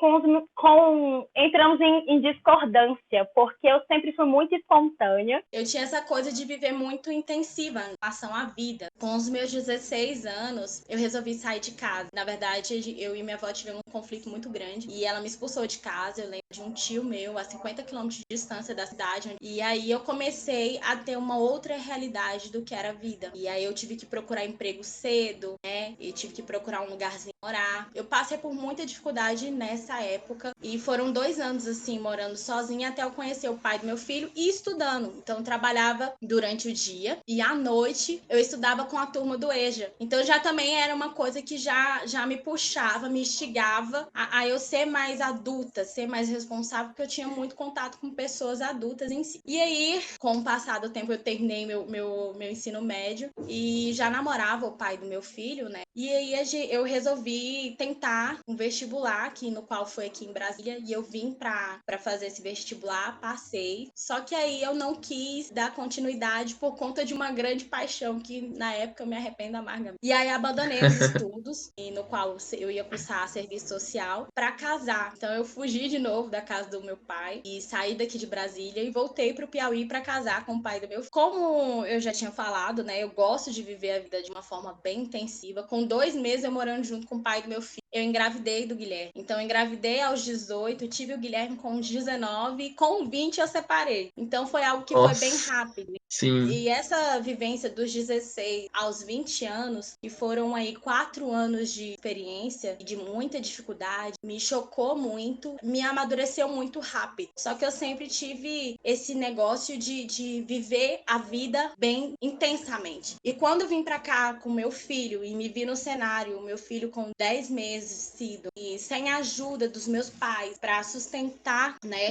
entramos em discordância, porque eu sempre fui muito espontânea. Eu tinha essa coisa de viver muito intensiva em relação à vida. Com os meus 16 anos, eu resolvi sair de casa. Na verdade, eu e minha avó tivemos um conflito muito grande e ela me expulsou de casa. Eu lembro de um tio meu a 50 quilômetros de distância da cidade. E aí eu comecei a ter uma outra realidade do que era a vida. E aí eu tive que procurar emprego cedo, né? E tive que procurar um lugarzinho morar. Eu passei por muita dificuldade nessa época e foram 2 anos assim morando sozinha até eu conhecer o pai do meu filho e estudando. Então eu trabalhava durante o dia e à noite eu estudava com a turma do EJA. Então já também era uma coisa que já me puxava, me instigava a eu ser mais adulta, ser mais responsável, porque eu tinha muito contato com pessoas adultas em si. E aí, com o passar do tempo, eu terminei meu ensino médio e já namorava o pai do meu filho, né? E aí eu resolvi tentar um vestibular, no qual foi aqui em Brasília, e eu vim pra fazer esse vestibular, passei. Só que aí eu não quis dar continuidade por conta de uma grande paixão, que na época eu me arrependo amargamente. E aí abandonei os estudos, no qual eu ia cursar serviço social, pra casar. Então eu fugi de novo da casa do meu pai e saí daqui de Brasília e voltei pro Piauí pra casar com o pai do meu filho. Como eu já tinha falado, né, eu gosto de viver a vida de uma forma bem intensiva. Com 2 meses eu morando junto com o pai do meu filho, eu engravidei do Guilherme. Então, eu engravidei aos 18, tive o Guilherme com 19 e com 20 eu separei. Então, foi algo que foi bem Nossa. rápido. Sim. E essa vivência dos 16 aos 20 anos, que foram aí 4 anos de experiência e de muita dificuldade, me chocou muito, me amadureceu muito rápido. Só que eu sempre tive esse negócio de viver a vida bem intensamente. E quando eu vim pra cá com meu filho e me vi no cenário, meu filho com 10 meses sido e sem a ajuda dos meus pais para sustentar, né,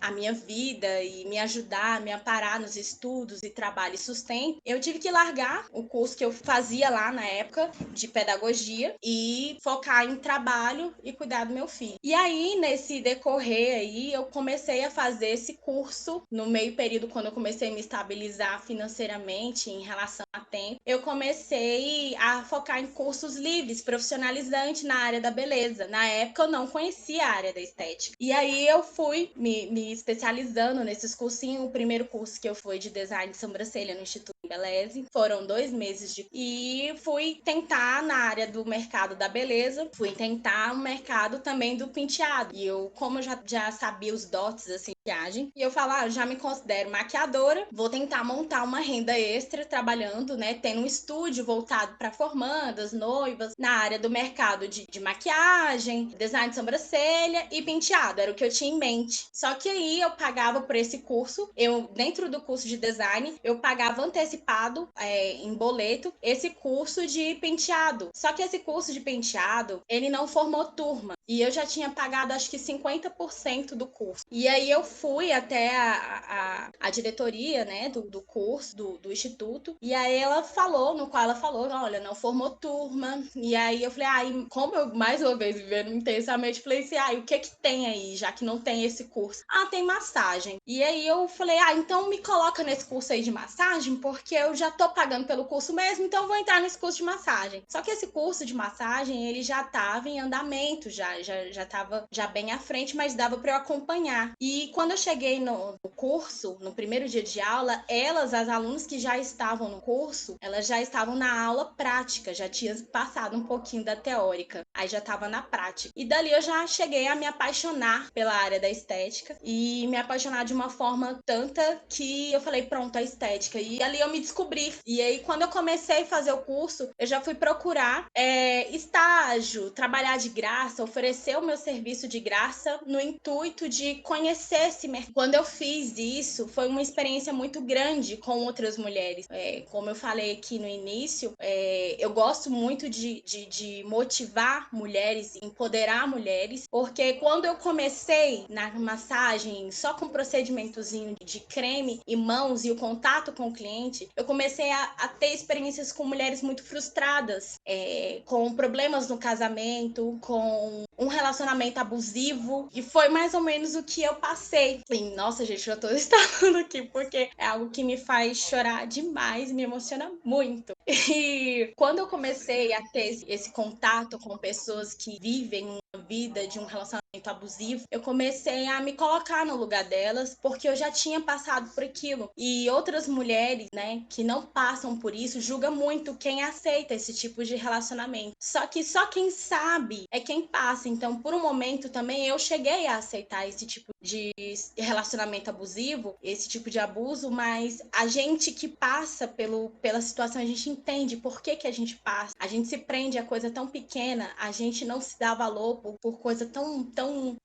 a minha vida e me ajudar, me amparar nos estudos e trabalho e sustento, eu tive que largar o curso que eu fazia lá na época de pedagogia e focar em trabalho e cuidar do meu filho. E aí, nesse decorrer aí, eu comecei a fazer esse curso no meio período, quando eu comecei a me estabilizar financeiramente em relação a tempo, eu comecei a focar em cursos livres, profissionalizantes na área da beleza. Na época eu não conhecia a área da estética. E aí eu fui me especializando nesses cursinhos. O primeiro curso que eu fui de design de sobrancelha no Instituto Embeleze. Foram 2 meses e fui tentar na área do mercado da beleza, fui tentar o mercado também do penteado. E eu, como eu já sabia os dotes assim, de maquiagem, e eu falo, eu já me considero maquiadora, vou tentar montar uma renda extra trabalhando, né, tendo um estúdio voltado para formandas, noivas, na área do mercado de maquiagem, design de sobrancelha e penteado, era o que eu tinha em mente. Só que aí eu pagava por esse curso, dentro do curso de design, eu pagava antecipado, em boleto, esse curso de penteado. Só que esse curso de penteado, ele não formou turma. E eu já tinha pagado, acho que 50% do curso. E aí eu fui até a diretoria, né, do curso, do instituto. E aí ela falou, olha, não formou turma. E aí eu falei, como eu, mais uma vez, vivendo intensamente, falei assim, o que tem aí, já que não tem esse curso? Tem massagem. E aí eu falei, então me coloca nesse curso aí de massagem, porque eu já tô pagando pelo curso mesmo, então eu vou entrar nesse curso de massagem. Só que esse curso de massagem, ele já tava em andamento, já tava bem à frente, mas dava para eu acompanhar. E quando eu cheguei no curso, no primeiro dia de aula, as alunas que já estavam no curso, elas já estavam na aula prática, já tinha passado um pouquinho da teórica, aí já tava na prática. E dali eu já cheguei a me apaixonar pela área da estética e me apaixonar de uma forma tanta que eu falei, pronto, a estética. E ali eu me descobri. E aí, quando eu comecei a fazer o curso, eu já fui procurar estágio, trabalhar de graça, oferecer o meu serviço de graça no intuito de conhecer esse mercado. Quando eu fiz isso, foi uma experiência muito grande com outras mulheres. Como eu falei aqui no início, eu gosto muito de motivar mulheres, empoderar mulheres, porque quando eu comecei na massagem só com procedimentozinho de creme e mãos e o contato com o cliente, eu comecei a ter experiências com mulheres muito frustradas, com problemas no casamento, com um relacionamento abusivo, e foi mais ou menos o que eu passei. E, nossa, gente, eu tô estalando aqui porque é algo que me faz chorar demais, me emociona muito. E quando eu comecei a ter esse contato com pessoas que vivem uma vida de um relacionamento abusivo, eu comecei a me colocar no lugar delas, porque eu já tinha passado por aquilo. E outras mulheres, né, que não passam por isso, julgam muito quem aceita esse tipo de relacionamento. Só que só quem sabe é quem passa. Então, por um momento também eu cheguei a aceitar esse tipo de relacionamento abusivo, esse tipo de abuso, mas a gente que passa pela situação, a gente entende por que a gente passa. A gente se prende a coisa tão pequena, a gente não se dá valor por coisa tão...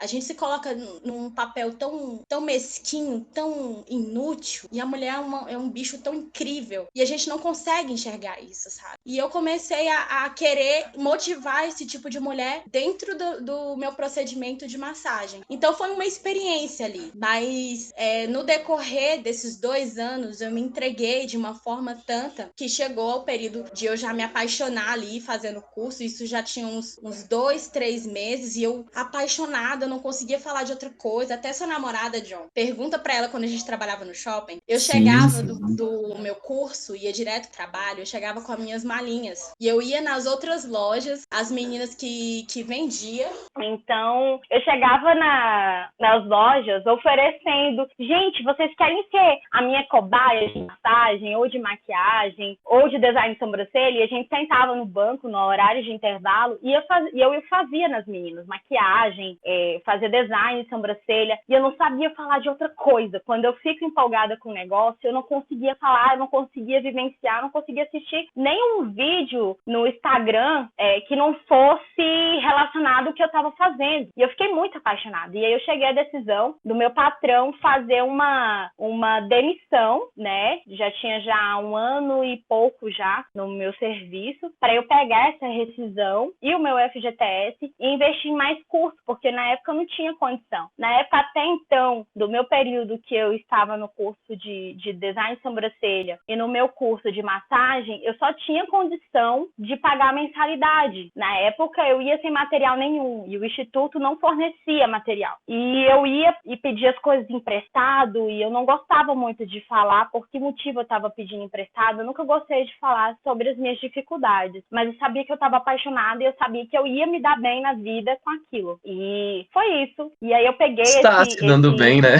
A gente se coloca num papel tão mesquinho, tão inútil, e a mulher é um bicho tão incrível, e a gente não consegue enxergar isso, sabe? E eu comecei a querer motivar esse tipo de mulher dentro do meu procedimento de massagem. Então foi uma experiência ali, mas no decorrer desses 2 anos eu me entreguei de uma forma tanta que chegou ao período de eu já me apaixonar ali fazendo o curso. Isso já tinha uns 2, 3 meses, e eu apaixonada, eu não conseguia falar de outra coisa. Até sua namorada, John, pergunta pra ela quando a gente trabalhava no shopping. Eu Sim, chegava sim. do meu curso, ia direto pro trabalho, eu chegava com as minhas malinhas, e eu ia nas outras lojas, as meninas que vendiam. Então, eu chegava nas lojas oferecendo, gente, vocês querem ser a minha cobaia de massagem, ou de maquiagem, ou de design de sobrancelha? E a gente sentava no banco, no horário de intervalo, e eu fazia nas meninas maquiagem, fazia design de sobrancelha, e eu não sabia falar de outra coisa. Quando eu fico empolgada com o negócio, eu não conseguia falar, eu não conseguia vivenciar, eu não conseguia assistir nenhum vídeo no Instagram que não fosse relacionado ao que eu estava fazendo. E eu fiquei muito apaixonada. E aí eu cheguei à decisão do meu patrão fazer uma demissão, né? Já tinha 1 ano e pouco já no meu serviço, para eu pegar essa rescisão e o meu FGTS e investir em mais curso, porque na época eu não tinha condição. Na época, até então, do meu período que eu estava no curso de design de sobrancelha e no meu curso de massagem, eu só tinha condição de pagar a mensalidade. Na época, eu ia sem material nenhum e o Instituto não fornecia material. E eu ia e pedia as coisas emprestado, e eu não gostava muito de falar por que motivo eu estava pedindo emprestado. Eu nunca gostei de falar sobre as minhas dificuldades, mas eu sabia que eu estava apaixonada e eu sabia que eu ia me dar bem na vida com aquilo. E foi isso. E aí eu peguei Está se dando bem, né?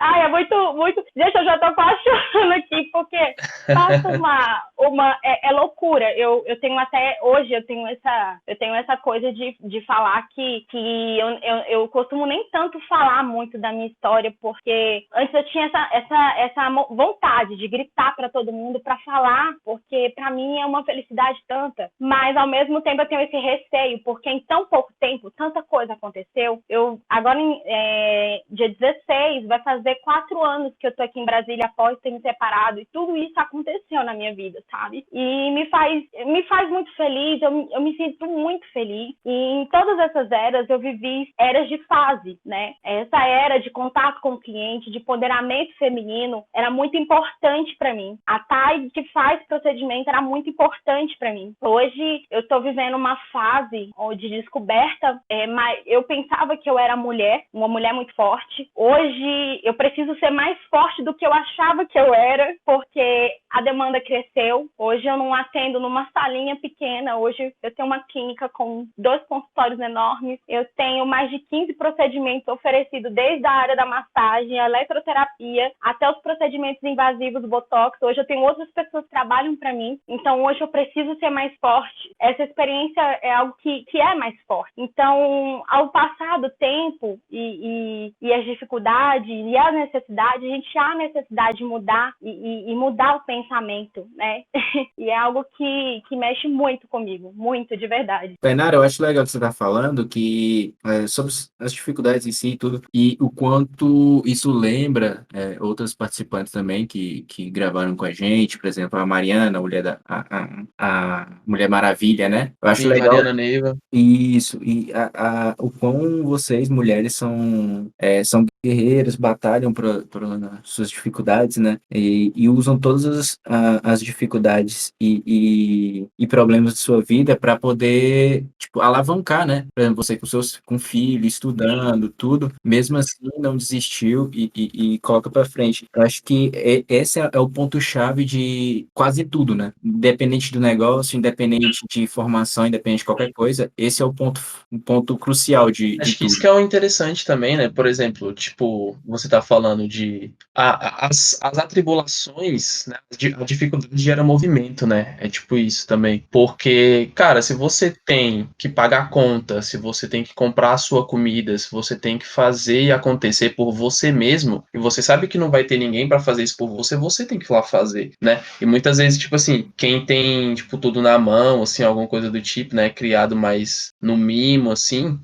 Ai, é muito, muito... Gente, eu já tô quase chorando aqui, porque passa é loucura. Eu tenho até... Hoje eu tenho essa coisa de falar que eu costumo nem tanto falar muito da minha história, porque antes eu tinha essa vontade de gritar pra todo mundo, pra falar, porque pra mim é uma felicidade tanta. Mas, ao mesmo tempo, eu tenho esse receio, porque em tão pouco tempo, tanta coisa aconteceu. Agora, dia 16, vai fazer 4 anos que eu tô aqui em Brasília após ter me separado, e tudo isso aconteceu na minha vida, sabe? E me faz muito feliz, eu me sinto muito feliz. E em todas essas eras, eu vivi eras de fase, né? Essa era de contato com o cliente, de empoderamento feminino, era muito importante para mim. A Thay, que faz procedimento, era muito importante para mim. Hoje, eu tô vivendo uma fase de descoberta, mas eu pensava que eu era mulher, uma mulher muito forte. Hoje, eu preciso ser mais forte do que eu achava que eu era, porque a demanda cresceu. Hoje eu não atendo numa salinha pequena, hoje eu tenho uma clínica com 2 consultórios enormes, eu tenho mais de 15 procedimentos oferecidos, desde a área da massagem, a eletroterapia, até os procedimentos invasivos, botox. Hoje eu tenho outras pessoas que trabalham para mim, então hoje eu preciso ser mais forte. Essa experiência é algo que é mais forte. Então, ao passar do tempo e as dificuldades e as a necessidade, a gente há a necessidade de mudar e mudar o pensamento, né? E é algo que mexe muito comigo, muito, de verdade. Tainara, eu acho legal que você está falando sobre as dificuldades em si e tudo, e o quanto isso lembra outras participantes também que gravaram com a gente, por exemplo, a Mariana, a mulher, a Mulher Maravilha, né? Eu acho Sim, legal Mariana Neiva. isso, e o quão vocês, mulheres, são guerreiras, batalham por suas dificuldades, né? E usam todas as dificuldades e problemas de sua vida para poder, tipo, alavancar, né? Por exemplo, você com filho, estudando, tudo, mesmo assim não desistiu e coloca para frente. Eu acho que esse é o ponto-chave de quase tudo, né? Independente do negócio, independente de formação, independente de qualquer coisa, esse é um ponto crucial de Acho que isso tudo. que é o interessante também, né? Por exemplo, tipo, você tá falando de as atribulações, né? A dificuldade gera movimento, né? É tipo isso também. Porque, cara, se você tem que pagar conta, se você tem que comprar a sua comida, se você tem que fazer e acontecer por você mesmo, e você sabe que não vai ter ninguém pra fazer isso por você, você tem que ir lá fazer, né? E muitas vezes, tipo assim, quem tem, tipo, tudo na mão, assim, alguma coisa do tipo, né? Criado mais no mimo, assim,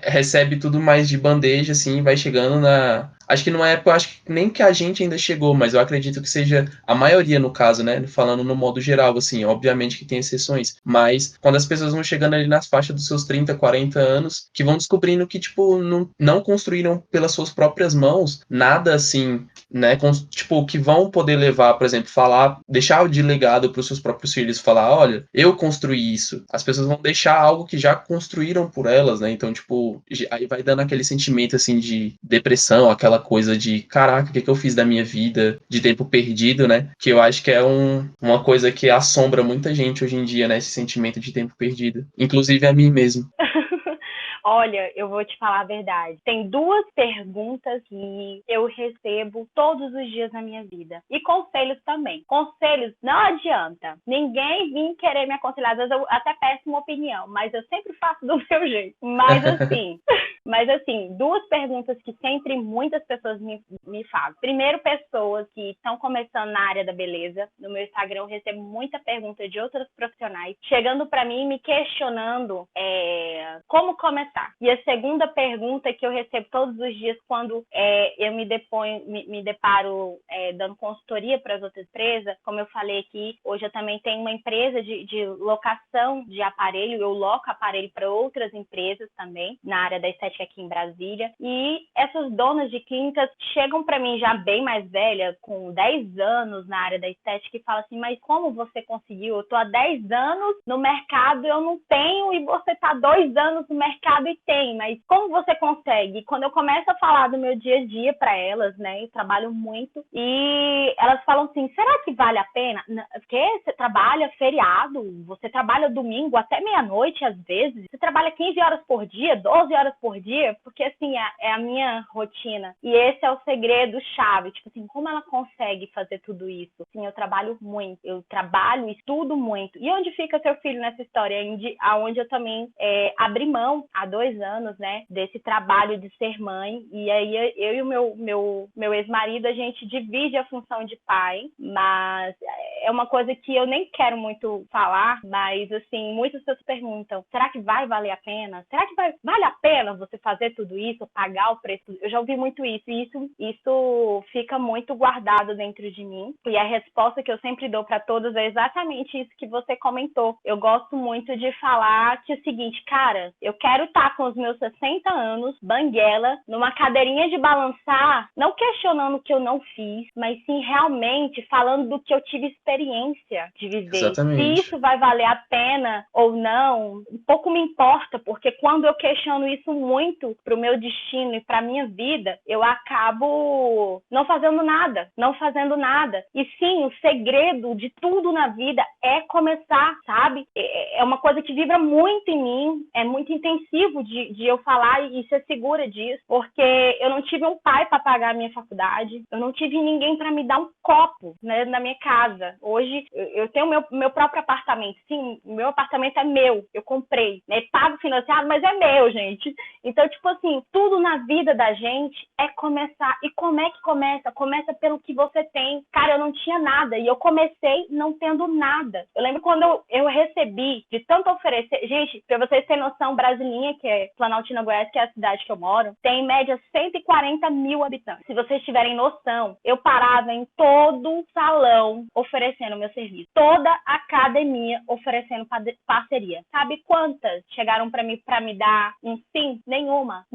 recebe tudo mais de bandeja, assim, vai chegando na. Acho que numa época, acho que nem que a gente ainda chegou, mas eu acredito que seja a maioria no caso, né? Falando no modo geral, assim, obviamente que tem exceções, mas quando as pessoas vão chegando ali nas faixas dos seus 30, 40 anos, que vão descobrindo que, tipo, não construíram pelas suas próprias mãos nada assim, né? Tipo, que vão poder levar, por exemplo, falar, deixar de legado para os seus próprios filhos, falar, olha, eu construí isso. As pessoas vão deixar algo que já construíram por elas, né? Então, tipo, aí vai dando aquele sentimento, assim, de depressão, aquela coisa de, caraca, o que que eu fiz da minha vida, de tempo perdido, né? Que eu acho que é uma coisa que assombra muita gente hoje em dia, né? Esse sentimento de tempo perdido. Inclusive a mim mesmo. Olha, eu vou te falar a verdade. Tem duas perguntas que eu recebo todos os dias na minha vida. E conselhos também. Conselhos, não adianta. Ninguém vir querer me aconselhar. Às vezes eu até peço uma opinião, mas eu sempre faço do meu jeito. Mas assim, duas perguntas que sempre muitas pessoas me fazem. Primeiro, pessoas que estão começando na área da beleza. No meu Instagram eu recebo muita pergunta de outros profissionais chegando para mim e me questionando como começar. E a segunda pergunta que eu recebo todos os dias quando eu me deparo dando consultoria para as outras empresas, como eu falei aqui, hoje eu também tenho uma empresa de locação de aparelho, eu loco aparelho para outras empresas também, na área da estética aqui em Brasília, e essas donas de clínicas chegam para mim já bem mais velha, com 10 anos na área da estética, e falam assim, mas como você conseguiu? Eu tô há 10 anos no mercado, eu não tenho, e você tá 2 anos no mercado e tem, mas como você consegue? E quando eu começo a falar do meu dia a dia para elas, né, eu trabalho muito, e elas falam assim, será que vale a pena? Porque você trabalha feriado, você trabalha domingo até meia-noite às vezes, você trabalha 15 horas por dia, 12 horas por dia, porque assim, é a minha rotina, e esse é o segredo chave, tipo assim, como ela consegue fazer tudo isso? Sim, eu trabalho muito, eu trabalho e estudo muito, e onde fica seu filho nessa história? Onde eu também abri mão há 2 anos, né, desse trabalho de ser mãe, e aí eu e o meu ex-marido, a gente divide a função de pai, mas é uma coisa que eu nem quero muito falar, mas assim, muitas pessoas perguntam, será que vai valer a pena? Será que vale a pena você fazer tudo isso, pagar o preço? Eu já ouvi muito isso, e isso fica muito guardado dentro de mim, e a resposta que eu sempre dou para todos é exatamente isso que você comentou. Eu gosto muito de falar que é o seguinte, cara, eu quero estar com os meus 60 anos, banguela, numa cadeirinha de balançar, não questionando o que eu não fiz, mas sim realmente falando do que eu tive experiência de viver. Se Exatamente. isso vai valer a pena ou não, um pouco me importa, porque quando eu questiono isso muito pro meu destino e pra minha vida, eu acabo não fazendo nada. E sim, o segredo de tudo na vida é começar, sabe? É uma coisa que vibra muito em mim, é muito intensivo de eu falar e ser segura disso, porque eu não tive um pai para pagar a minha faculdade, eu não tive ninguém para me dar um copo, né, na minha casa. Hoje eu tenho meu próprio apartamento, sim, o meu apartamento é meu, eu comprei, né, pago financiado, mas é meu, gente. Então, tipo assim, tudo na vida da gente é começar. E como é que começa? Começa pelo que você tem. Cara, eu não tinha nada. E eu comecei não tendo nada. Eu lembro quando eu recebi de tanto oferecer. Gente, pra vocês terem noção, Brasilinha, que é Planaltina, Goiás, que é a cidade que eu moro, tem em média 140 mil habitantes. Se vocês tiverem noção, eu parava em todo salão oferecendo meu serviço. Toda academia oferecendo parceria. Sabe quantas chegaram pra mim pra me dar um sim? Nenhuma.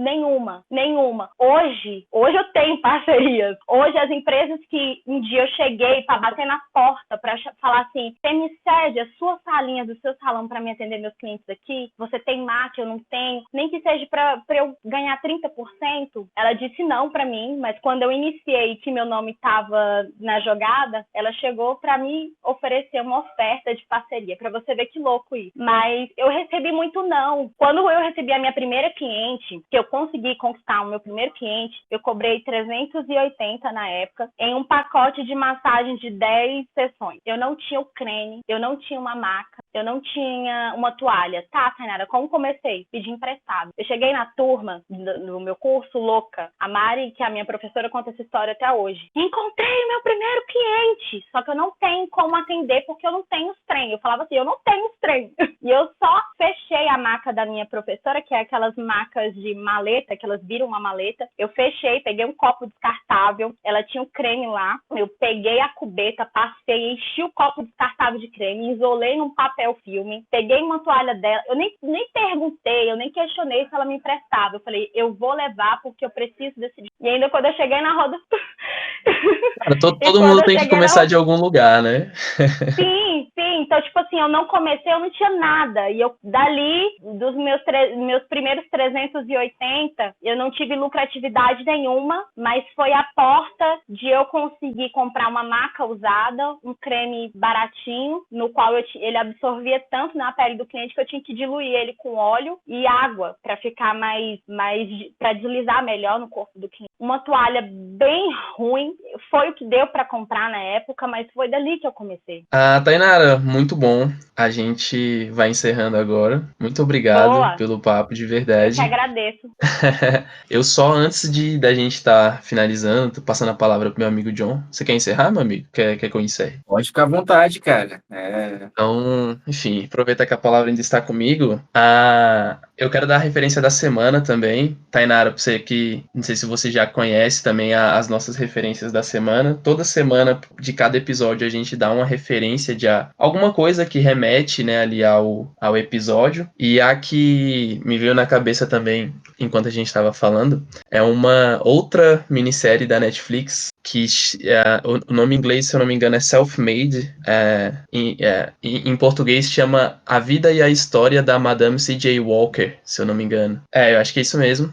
Hoje eu tenho parcerias. Hoje as empresas que um dia eu cheguei pra bater na porta pra falar assim, você me cede a sua salinha do seu salão pra me atender meus clientes aqui? Você tem marca, eu não tenho. Nem que seja pra eu ganhar 30%. Ela disse não pra mim, mas quando eu iniciei que meu nome tava na jogada, ela chegou pra me oferecer uma oferta de parceria, pra você ver que louco isso. Mas eu recebi muito não. Quando eu recebi a minha primeira cliente, que eu consegui conquistar o meu primeiro cliente, eu cobrei 380 na época, em um pacote de massagem de 10 sessões. Eu não tinha o creme, eu não tinha uma maca, eu não tinha uma toalha. Tá, Tainara, como comecei? Pedi emprestado. Eu cheguei na turma do meu curso, louca. A Mari, que é a minha professora, conta essa história até hoje. Encontrei o meu primeiro cliente, só que eu não tenho como atender porque eu não tenho os trem. Eu falava assim, eu não tenho os trem. E eu só fechei a maca da minha professora, que é aquelas macas de maleta, que elas viram uma maleta. Eu fechei, peguei um copo descartável, ela tinha um creme lá. Eu peguei a cubeta, passei, enchi o copo descartável de creme, isolei num papel filme, peguei uma toalha dela. Eu nem perguntei, eu nem questionei se ela me emprestava. Eu falei, eu vou levar porque eu preciso desse. E ainda quando eu cheguei na roda. Cara, E todo quando mundo eu tem que cheguei na começar roda. de algum lugar, né? Sim. Então, tipo assim, eu não comecei, eu não tinha nada. E eu, dali, dos meus primeiros 380, eu não tive lucratividade nenhuma, mas foi a porta de eu conseguir comprar uma maca usada, um creme baratinho, no qual ele absorvia tanto na pele do cliente que eu tinha que diluir ele com óleo e água para ficar para deslizar melhor no corpo do cliente. Uma toalha bem ruim, foi o que deu para comprar na época, mas foi dali que eu comecei. Ah, Tainara, muito bom. A gente vai encerrando agora. Muito obrigado Boa, pelo papo, de eu que verdade. agradeço. Eu só, antes da gente estar finalizando, tô passando a palavra pro meu amigo John. Você quer encerrar, meu amigo? Quer que eu encerre? Pode ficar à vontade, cara. Então, enfim, aproveitar que a palavra ainda está comigo. Eu quero dar a referência da semana também. Tainara, pra você que não sei se você já conhece também as nossas referências da semana. Toda semana, de cada episódio, a gente dá uma referência de alguma coisa que remete, né, ali ao episódio. E a que me veio na cabeça também, enquanto a gente estava falando, é uma outra minissérie da Netflix que o nome em inglês, se eu não me engano, é Self-Made. Em português chama A Vida e a História da Madame C.J. Walker, se eu não me engano. Eu acho que é isso mesmo.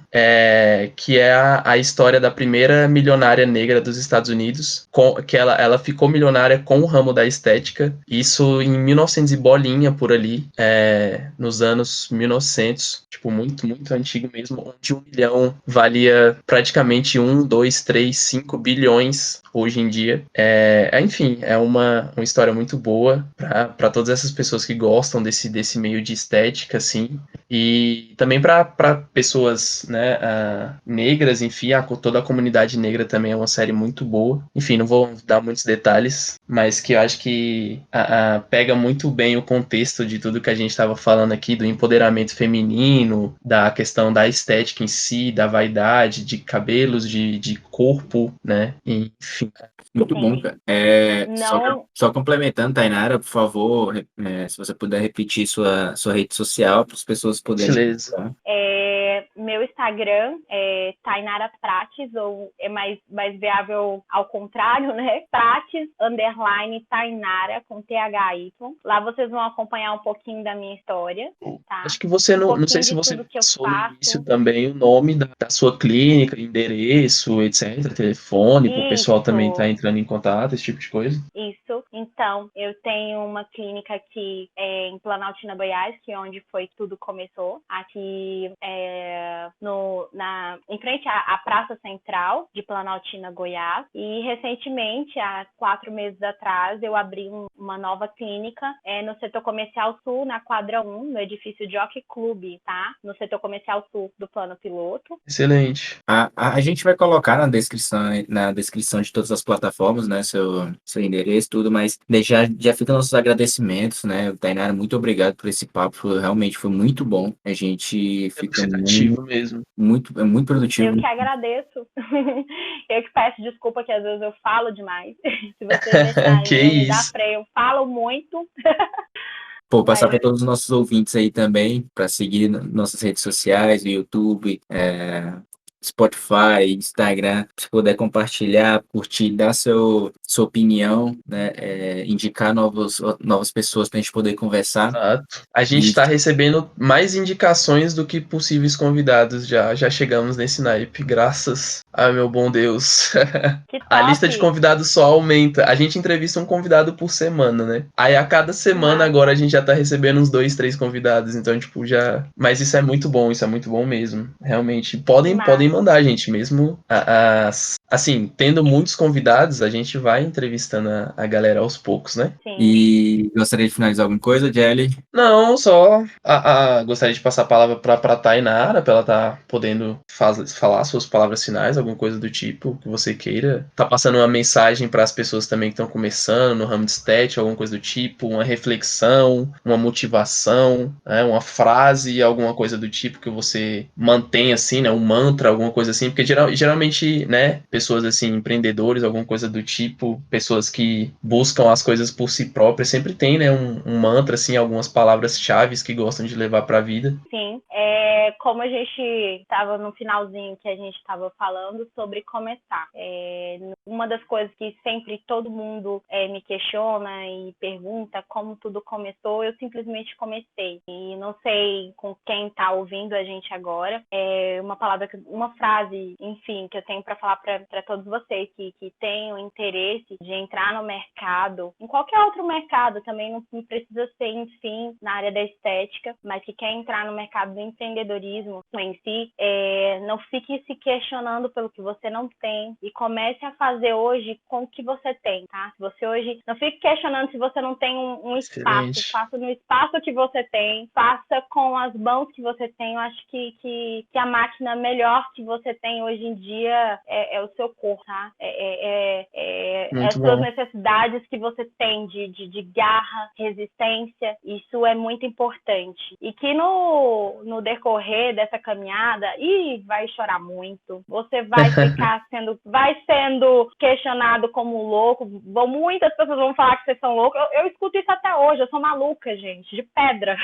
Que é a história da primeira milionária negra dos Estados Unidos, que ela ficou milionária com o ramo da estética, isso em 1900 e bolinha por ali, nos anos 1900, tipo, muito, muito antigo mesmo, onde 1 milhão valia praticamente 1, 2, 3, 5 bilhões hoje em dia. Enfim, é uma história muito boa para todas essas pessoas que gostam desse meio de estética, assim, e também para pessoas, né, negras, enfim, toda a comunidade negra também é uma série muito boa. Enfim, não vou dar muitos detalhes, mas que eu acho que pega muito bem o contexto de tudo que a gente estava falando aqui, do empoderamento feminino, da questão da estética em si, da vaidade, de cabelos, de corpo, né? Enfim. Muito bom, Sim. cara. Só, Não, só complementando, Tainara, por favor, se você puder repetir sua rede social para as pessoas poderem Beleza. encontrar. meu Instagram é Tainara Prates, ou é mais viável ao contrário, né? Prates, _ Tainara, com THY. Lá vocês vão acompanhar um pouquinho da minha história, tá? Acho que você Um não sei pouquinho se de você tudo que eu passou no início faço. também o nome da sua clínica, endereço, etc, telefone, para o pessoal também estar Isso. entrando em contato, esse tipo de coisa. Isso. Então, eu tenho uma clínica aqui em Planaltina, Goiás, que é onde foi tudo começou. Aqui em frente à Praça Central de Planaltina, Goiás. E recentemente, há 4 meses atrás, eu abri uma nova clínica no setor comercial sul, na quadra 1, no edifício Jockey Club, tá? No setor comercial sul do plano piloto. Excelente. A gente vai colocar na descrição de todas as plataformas, né, seu endereço, tudo, mas já fica nossos agradecimentos, né, Tainara, muito obrigado por esse papo, realmente foi muito bom, a gente fica Elucidativo mesmo. muito produtivo. Eu que agradeço. Eu que peço desculpa que às vezes eu falo demais. Se vocês deixarem Que eu me dar isso. freio, eu falo muito. Pô, passar Mas para todos os nossos ouvintes aí também, para seguir nossas redes sociais, no YouTube, Spotify, Instagram, se puder compartilhar, curtir, dar sua opinião, né, indicar novas pessoas para a gente poder conversar. Exato. A gente E está recebendo mais indicações do que possíveis convidados já. Já chegamos nesse naipe, graças a meu bom Deus. que A top! lista de convidados só aumenta. A gente entrevista um convidado por semana, né? Aí a cada semana Massa. agora a gente já tá recebendo uns 2, 3 convidados. Então, tipo, já. Mas isso é muito bom mesmo. Realmente. Podem Massa. mandar, gente. Mesmo assim, tendo muitos convidados, a gente vai entrevistando a galera aos poucos, né? Sim. E gostaria de finalizar alguma coisa, Jelly? Não, só gostaria de passar a palavra pra Tainara, pra ela tá podendo falar suas palavras finais, alguma coisa do tipo que você queira. Tá passando uma mensagem para as pessoas também que estão começando no ramo de estética, alguma coisa do tipo, uma reflexão, uma motivação, né, uma frase, alguma coisa do tipo que você mantém assim, né, um mantra, alguma coisa assim, porque geralmente, né, pessoas assim, empreendedores, alguma coisa do tipo, pessoas que buscam as coisas por si próprias, sempre tem, né, um mantra, assim, algumas palavras-chave que gostam de levar para a vida. Sim, como a gente estava no finalzinho que a gente estava falando sobre começar. Uma das coisas que sempre todo mundo me questiona e pergunta como tudo começou, eu simplesmente comecei. E não sei com quem está ouvindo a gente agora, uma frase, enfim, que eu tenho para falar para todos vocês que têm o interesse de entrar no mercado, em qualquer outro mercado também, não precisa ser, enfim, na área da estética, mas que quer entrar no mercado do empreendedorismo em si, não fique se questionando pelo que você não tem e comece a fazer hoje com o que você tem, tá? Se você hoje não fique questionando se você não tem um espaço, faça no espaço que você tem, faça com as mãos que você tem. Eu acho que a máquina melhor que você tem hoje em dia é o seu corpo, tá? As suas necessidades que você tem de garra, resistência, isso é muito importante. E que no decorrer dessa caminhada, vai chorar muito, você vai ficar sendo questionado como louco, muitas pessoas vão falar que vocês são loucos, eu escuto isso até hoje, eu sou maluca, gente, de pedra,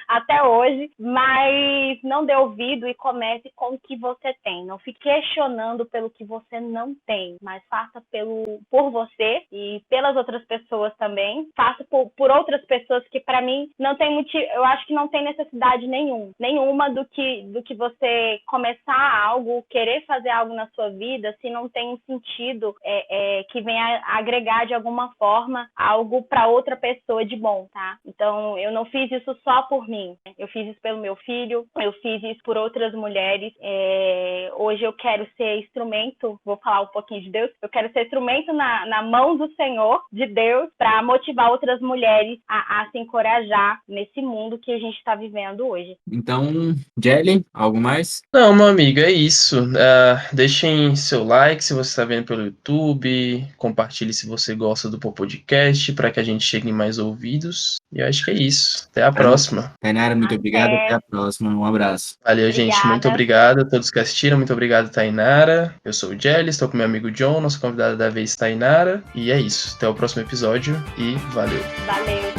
até hoje, mas não dê ouvido e comece com o que você tem, não fique questionando pelo que você não tem, mas faça por você e pelas outras pessoas também, faça por outras pessoas que para mim não tem motivo, eu acho que não tem necessidade nenhuma do que você começar algo, querer fazer algo na sua vida, se não tem um sentido que venha agregar de alguma forma algo para outra pessoa de bom, tá? Então eu não fiz isso só por mim, eu fiz isso pelo meu filho, eu fiz isso por outras mulheres, hoje eu quero ser instrumento, vou falar um pouquinho de Deus, eu quero ser instrumento na mão do Senhor, de Deus, para motivar outras mulheres a se encorajar nesse mundo que a gente está vivendo hoje. Então, Jelly, algo mais? Não, meu amigo, é isso. Deixem seu like se você está vendo pelo YouTube, compartilhe se você gosta do podcast para que a gente chegue em mais ouvidos. E eu acho que é isso. Até a próxima. Tainara, muito obrigado. Até a próxima. Um abraço. Valeu, gente. Muito obrigado a todos que assistiram. Muito obrigado, Tainara. Eu sou o Jelly, estou com meu amigo John, nosso convidado da vez, Tainara. E é isso. Até o próximo episódio e valeu. Valeu.